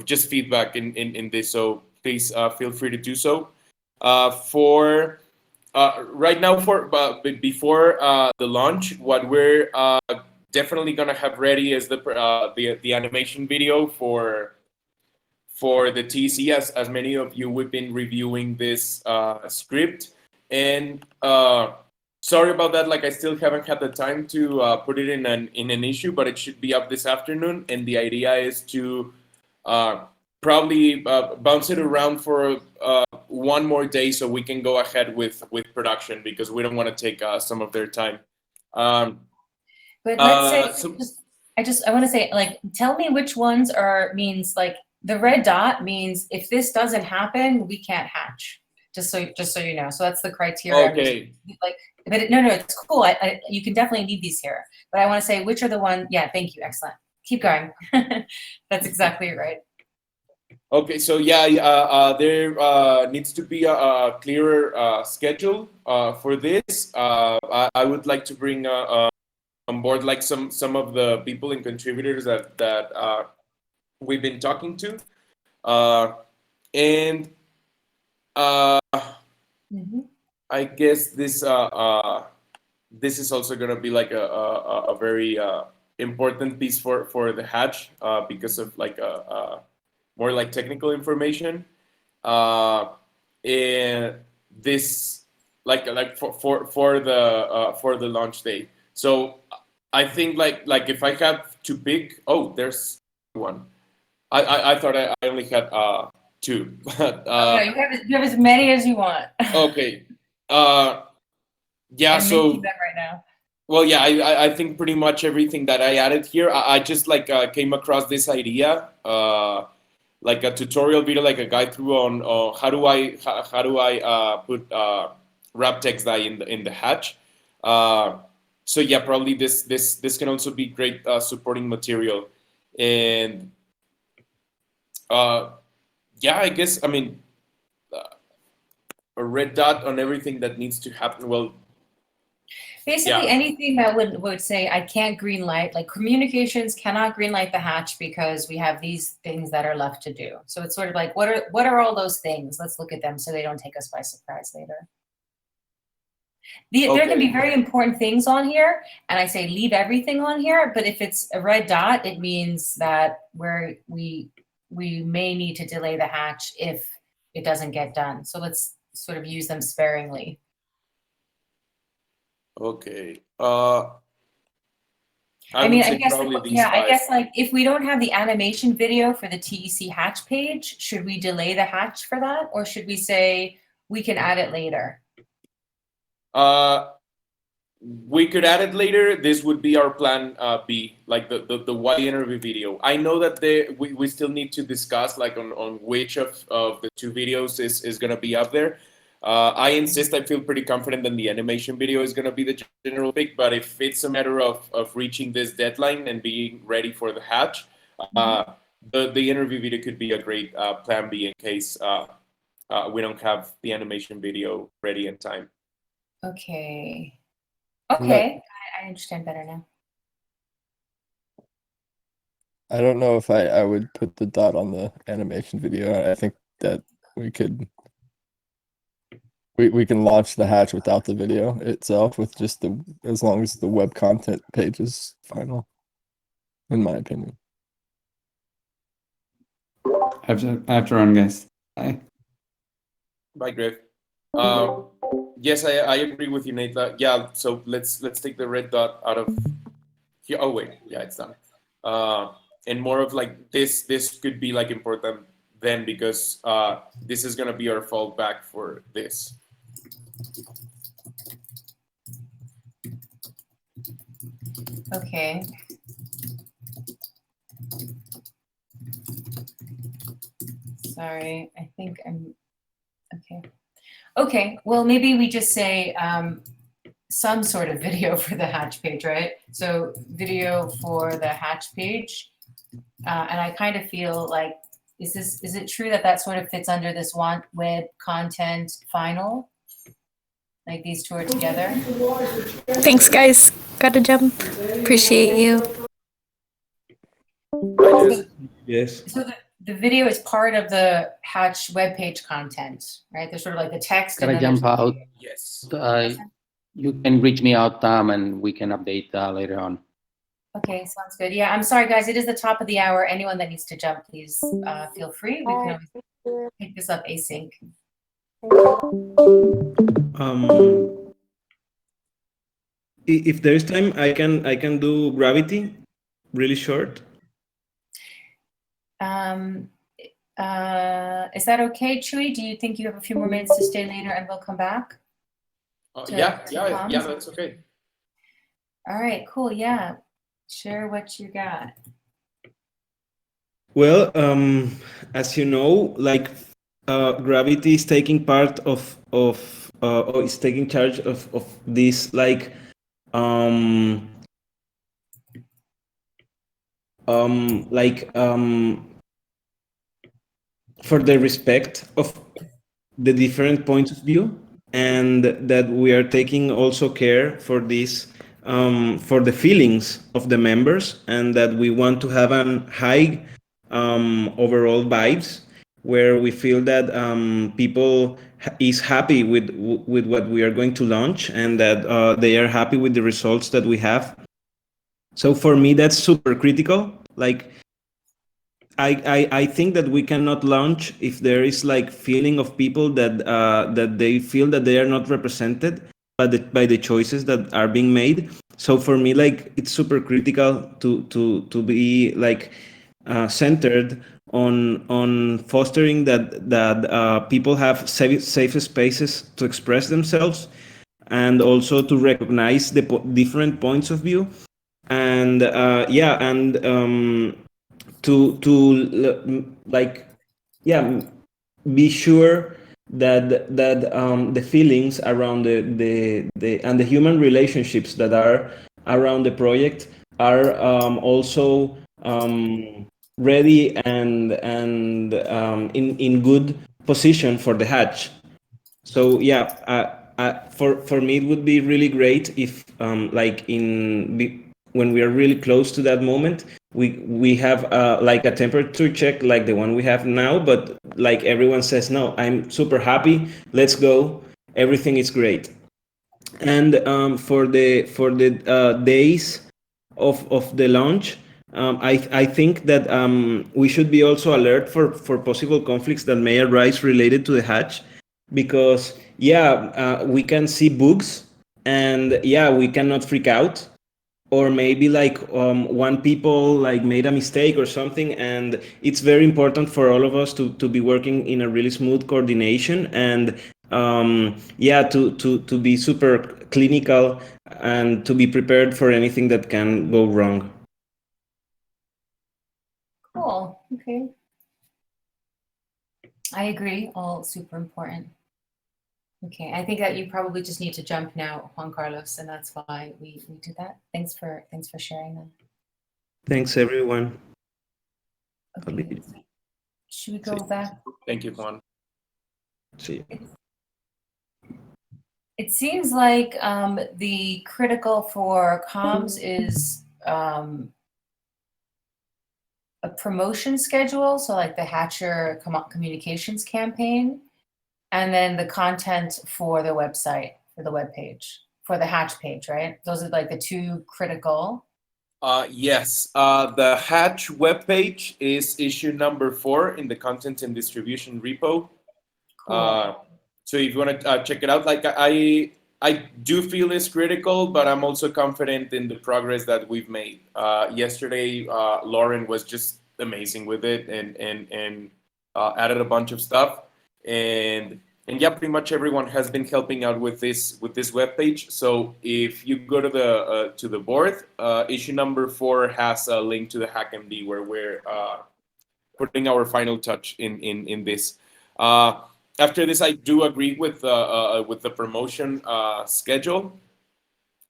just feedback in this. So please feel free to do so. For right now, before the launch, what we're definitely gonna have ready is the animation video for the TC. As many of you, we've been reviewing this script, and sorry about that. I still haven't had the time to put it in an issue, but it should be up this afternoon. And the idea is to probably bounce it around for one more day so we can go ahead with production, because we don't want to take some of their time. But let's say, I want to say, tell me which ones means the red dot means if this doesn't happen, we can't hatch. Just so you know. So that's the criteria. Okay. Like, but no, it's cool. You can definitely need these here. But I want to say which are the ones. Yeah, thank you. Excellent. Keep going. That's exactly right. Okay, so yeah, there needs to be a clearer schedule for this. I would like to bring on board like some of the people and contributors that we've been talking to, and I guess this is also gonna be like a very important piece for the hatch because of like more like technical information, and this like for the launch day. So I think like if I have to pick, oh, there's one. I thought I only had two. But, no, you have as many as you want. okay. Yeah. I'm So. making them right now. Well, yeah, I think pretty much everything that I added here. I just like came across this idea, like a tutorial video, like a guide through on how do I put wrap text die in the hatch. So yeah, probably this can also be great supporting material, and yeah, I guess I mean a red dot on everything that needs to happen. Well. Basically, Yeah. anything that would say I can't green light, like communications cannot green light the hatch because we have these things that are left to do. So it's sort of like, what are all those things? Let's look at them so they don't take us by surprise later. There can be very important things on here, and I say leave everything on here. But if it's a red dot, it means that we may need to delay the hatch if it doesn't get done. So let's sort of use them sparingly. Okay. I mean, I I guess like if we don't have the animation video for the TEC hatch page, should we delay the hatch for that? Or should we say we can add it later? We could add it later. This would be our plan B, like the Y interview video. I know that we still need to discuss like on which of the two videos is gonna be up there. I insist, I feel pretty confident that the animation video is going to be the general pick, but if it's a matter of reaching this deadline and being ready for the hatch, the interview video could be a great plan B in case we don't have the animation video ready in time. Okay. Okay, I understand better now. I don't know if I would put the dot on the animation video. I think that we could... We can launch the hatch without the video itself with just as long as the web content page is final, in my opinion. I have to run, guys. Bye. Bye, Griff. Yes, I agree with you, Nate. Yeah, so let's take the red dot out of here. Oh wait, yeah, it's done. And more of like this could be like important then because this is gonna be our fallback for this. Okay. Sorry, I think I'm, okay. Okay, well, maybe we just say some sort of video for the hatch page, right? So video for the hatch page. And I kind of feel like, is it true that sort of fits under this web content final? Like these two are together? Thanks, guys. Gotta jump. Appreciate you. Yes. So the video is part of the hatch webpage content, right? There's sort of like the text. Gotta jump out. Yes. You can reach me out, Tom, and we can update later on. Okay, sounds good. Yeah, I'm sorry, guys. It is the top of the hour. Anyone that needs to jump, please feel free. We can always pick this up async. If there is time, I can do gravity, really short. Is that okay, Chewy? Do you think you have a few more minutes to stay later and we'll come back? Yeah, that's okay. All right, cool. Yeah, share what you got. Well, as you know, like gravity is taking part of or is taking charge of this like um like for the respect of the different points of view, and that we are taking also care for this for the feelings of the members, and that we want to have an high overall vibes where we feel that people is happy with what we are going to launch, and that they are happy with the results that we have. So for me, that's super critical. Like I think that we cannot launch if there is like feeling of people that that they feel that they are not represented by the choices that are being made. So for me, like it's super critical to be like centered on fostering that people have safe spaces to express themselves, and also to recognize the different points of view, and yeah, and to like yeah, be sure that the feelings around the and the human relationships that are around the project are also ready and in good position for the hatch. So yeah, for me it would be really great if like when we are really close to that moment, we have like a temperature check like the one we have now, but like everyone says, no, I'm super happy, let's go, everything is great. And for the days of the launch, I think that we should be also alert for possible conflicts that may arise related to the hatch, because yeah, we can see bugs, and yeah, we cannot freak out, or maybe like one people like made a mistake or something, and it's very important for all of us to be working in a really smooth coordination, and yeah, to be super clinical and to be prepared for anything that can go wrong. Cool. Okay. I agree. All super important. Okay. I think that you probably just need to jump now, Juan Carlos, and that's why we did that. Thanks for sharing that. Thanks, everyone. Okay. Should we go back? Thank you, Juan. See you. It seems like the critical for comms is a promotion schedule, so like the Hatcher communications campaign, and then the content for the website, for the web page, for the Hatch page, right? Those are like the two critical. Yes, the Hatch webpage is issue number 4 in the content and distribution repo. Cool. So if you want to check it out, like I do feel it's critical, but I'm also confident in the progress that we've made. Yesterday, Lauren was just amazing with it and added a bunch of stuff. And yeah, pretty much everyone has been helping out with this webpage. So if you go to the board, issue number 4 has a link to the HackMD where we're putting our final touch in this. After this, I do agree with the promotion schedule,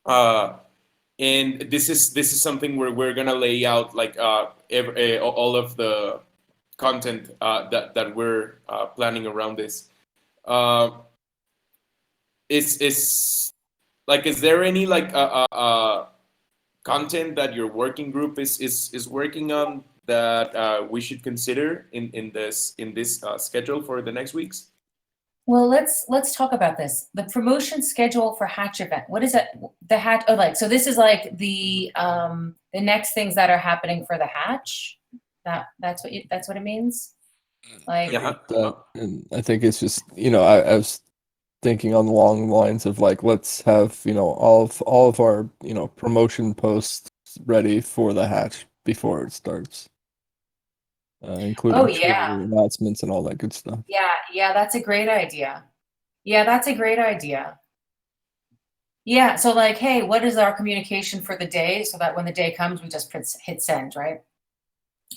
and this is something where we're gonna lay out like all of the content that we're planning around this. Is like, is there any like content that your working group is working on that we should consider in this schedule for the next weeks? Well, let's talk about this. The promotion schedule for Hatch event. What is it? The Hatch. Oh, like, so this is like the next things that are happening for the Hatch. That's what it means. Like, Yeah. And I think it's just, I was thinking on the long lines of like, let's have, all of our, promotion posts ready for the Hatch before it starts. Including Twitter announcements and all that good stuff. Yeah, that's a great idea. Yeah, so like, hey, what is our communication for the day, so that when the day comes, we just hit send, right?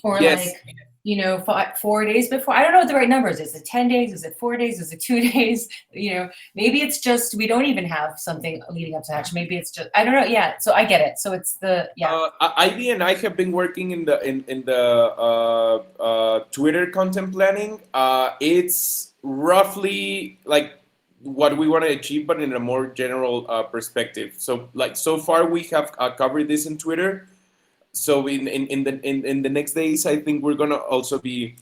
Or yes. like, you know, 4 days before. I don't know what the right number is. Is it 10 days? Is it 4 days? Is it 2 days? You know, maybe it's just we don't even have something leading up to Hatch. Maybe it's just I don't know. Yeah, so I get it. So it's the Ivy and I have been working in the Twitter content planning. It's roughly like what we want to achieve, but in a more general perspective. So like so far we have covered this in Twitter. So in the next days, I think we're gonna also be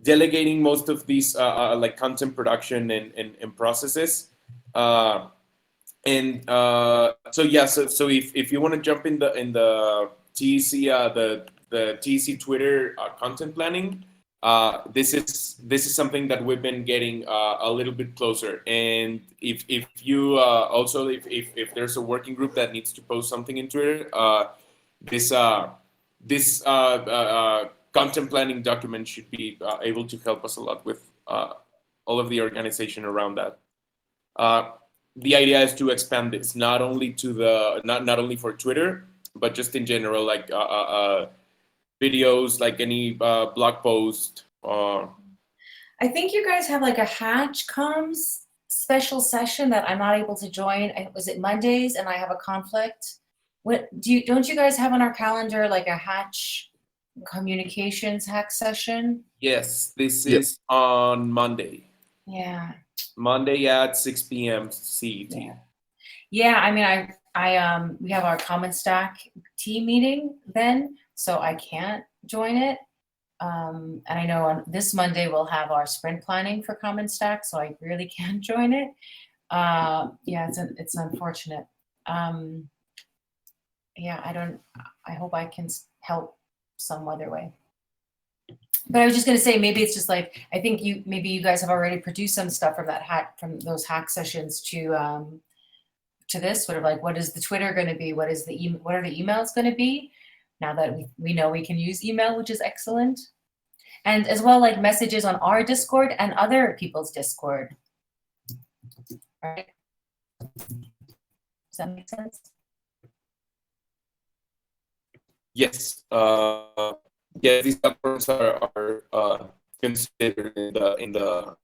delegating most of these like content production and processes. So yeah, so if you want to jump in the TEC the TEC Twitter content planning, this is something that we've been getting a little bit closer. And if you also if there's a working group that needs to post something in Twitter, this content planning document should be able to help us a lot with all of the organization around that. The idea is to expand this not only to not only for Twitter, but just in general, like videos, like any blog post. I think you guys have like a Hatch Comms special session that I'm not able to join. Was it Mondays and I have a conflict? What don't you guys have on our calendar like a Hatch communications hack session? Yes, this is on Monday. Yeah. Monday at 6 p.m. CET. Yeah, I mean, I we have our Common Stack team meeting then, so I can't join it. And I know on this Monday we'll have our sprint planning for Common Stack, so I really can't join it. Yeah, it's unfortunate. Yeah, I hope I can help some other way. But I was just going to say, maybe it's just like, I think maybe you guys have already produced some stuff from those hack sessions to this sort of like, what is the Twitter going to be? What are the emails going to be? Now that we know we can use email, which is excellent. And as well, like messages on our Discord and other people's Discord. Right? Does that make sense? Yes. Yeah, these platforms are considered in the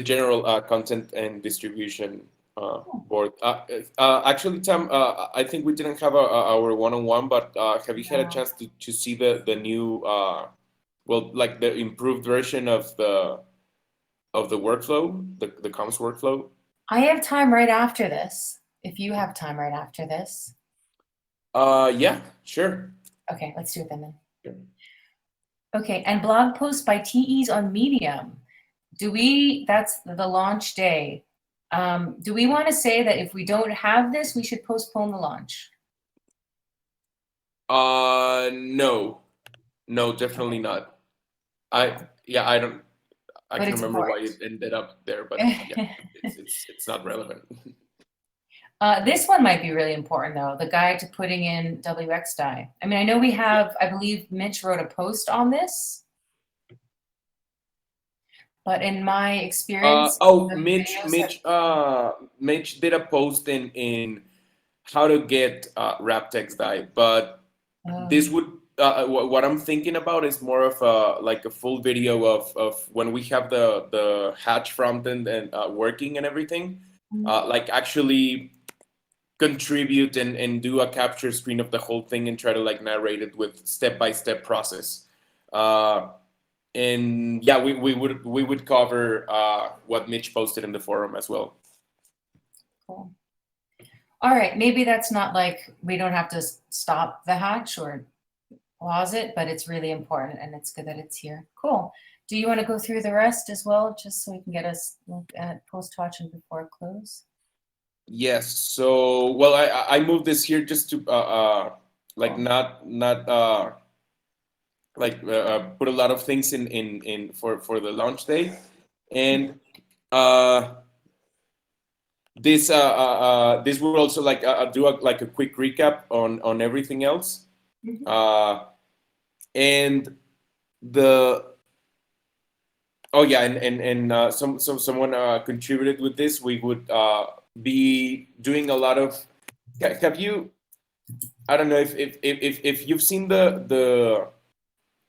general content and distribution board. Actually, Tam, I think we didn't have our one-on-one, but have you had a chance to see the new, well, like the improved version of the workflow, the comms workflow? I have time right after this. If you have time right after this. Yeah, sure. Okay, let's do it then. Sure. Okay, and blog posts by TEs on Medium. That's the launch day. Do we want to say that if we don't have this, we should postpone the launch? No, definitely not. I can remember why it ended up there, but yeah, it's not relevant. This one might be really important though, the guide to putting in WXDI. I mean, I know we have, I believe Mitch wrote a post on this, but in my experience. Mitch did a post in how to get RapTextDI, but this would, what I'm thinking about is more of like a full video of when we have the Hatch frontend and working and everything, like actually contribute and do a capture screen of the whole thing and try to like narrate it with step-by-step process. And yeah, we would cover what Mitch posted in the forum as well. Cool. All right, maybe that's not like, we don't have to stop the Hatch or pause it, but it's really important and it's good that it's here. Cool. Do you want to go through the rest as well, just so we can get us look at post-Hatch and before close? Yes. So, well, I moved this here just to like not like put a lot of things in for the launch day, and this will also like do like a quick recap on everything else, and someone contributed with this. We would be doing a lot of. Have you? I don't know if you've seen the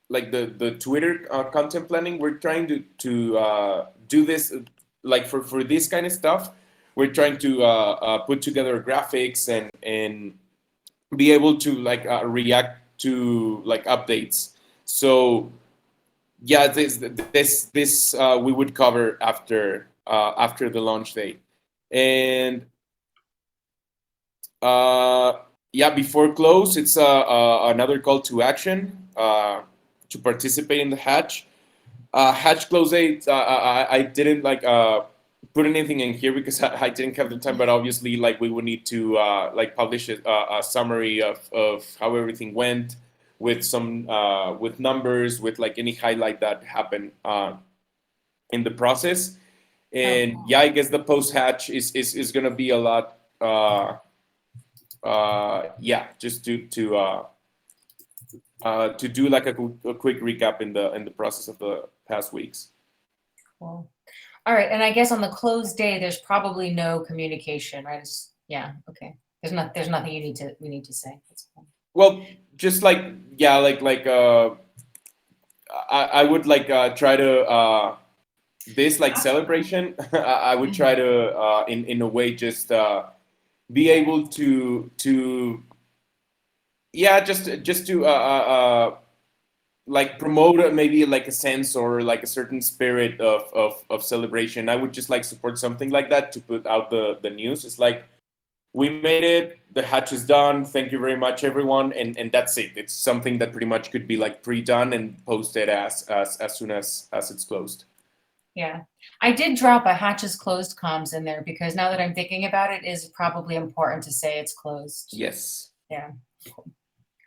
like the Twitter content planning. We're trying to do this like for this kind of stuff. We're trying to put together graphics and be able to like react to like updates. So yeah, this we would cover after the launch day, and yeah, before close, it's another call to action to participate in the hatch. Hatch close date. I didn't like put anything in here because I didn't have the time, but obviously, like we would need to like publish a summary of how everything went with some with numbers, with like any highlight that happened in the process. And yeah, I guess the post hatch is gonna be a lot. Yeah, just to do like a quick recap in the process of the past weeks. Cool. All right, and I guess on the closed day, there's probably no communication, right? Yeah, okay. There's nothing we need to say. That's cool. Well, just like yeah, I would like try to this like celebration. I would try to in a way just be able to yeah, just to like promote maybe like a sense or like a certain spirit of celebration. I would just like support something like that to put out the news. It's like, we made it, the hatch is done, thank you very much everyone, and that's it. It's something that pretty much could be like pre-done and posted as soon as it's closed. Yeah, I did drop a hatches closed comms in there because now that I'm thinking about it, is probably important to say it's closed. Yes. Yeah.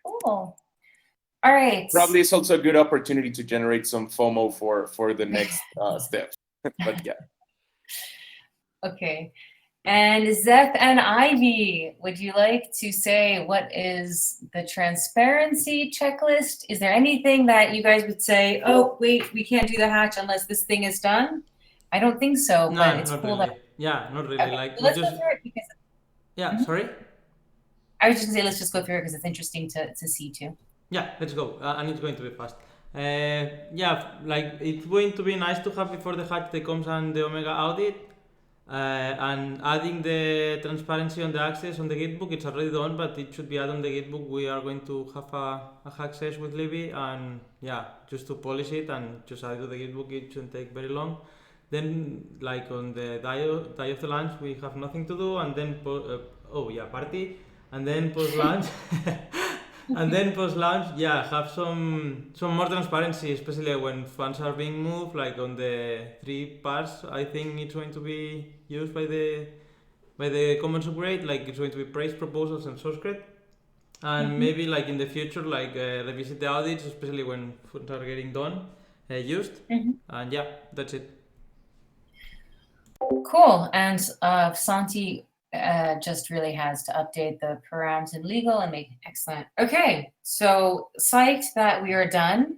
Cool. All right. Probably it's also a good opportunity to generate some FOMO for the next steps. But yeah. Okay. And Zep and Ivy, would you like to say what is the transparency checklist? Is there anything that you guys would say, oh, wait, we can't do the hatch unless this thing is done? I don't think so, No, but it's not cool really. that. Yeah, not really. Okay, Like so we let's just go through it because. yeah. Sorry. I was just gonna say let's just go through it because it's interesting to see too. Yeah, let's go. And it's going to be fast. Yeah, like it's going to be nice to have before the hatch the comms and the Omega audit. And adding the transparency on the access on the Gitbook, it's already done, but it should be added on the Gitbook. We are going to have a hack sesh with Libby, and yeah, just to polish it and just add it to the Gitbook. It shouldn't take very long. Then, like on the day of the launch, we have nothing to do, and then party, and then post launch. And then post-launch, yeah, have some more transparency, especially when funds are being moved, like on the 3 parts. I think it's going to be used by the commons upgrade, like it's going to be praise proposals and source credit. And maybe like in the future, like revisit the audits, especially when funds are getting done, used. And yeah, that's it. Cool. And Santi just really has to update the params in legal and make it excellent. Okay, so psyched that we are done.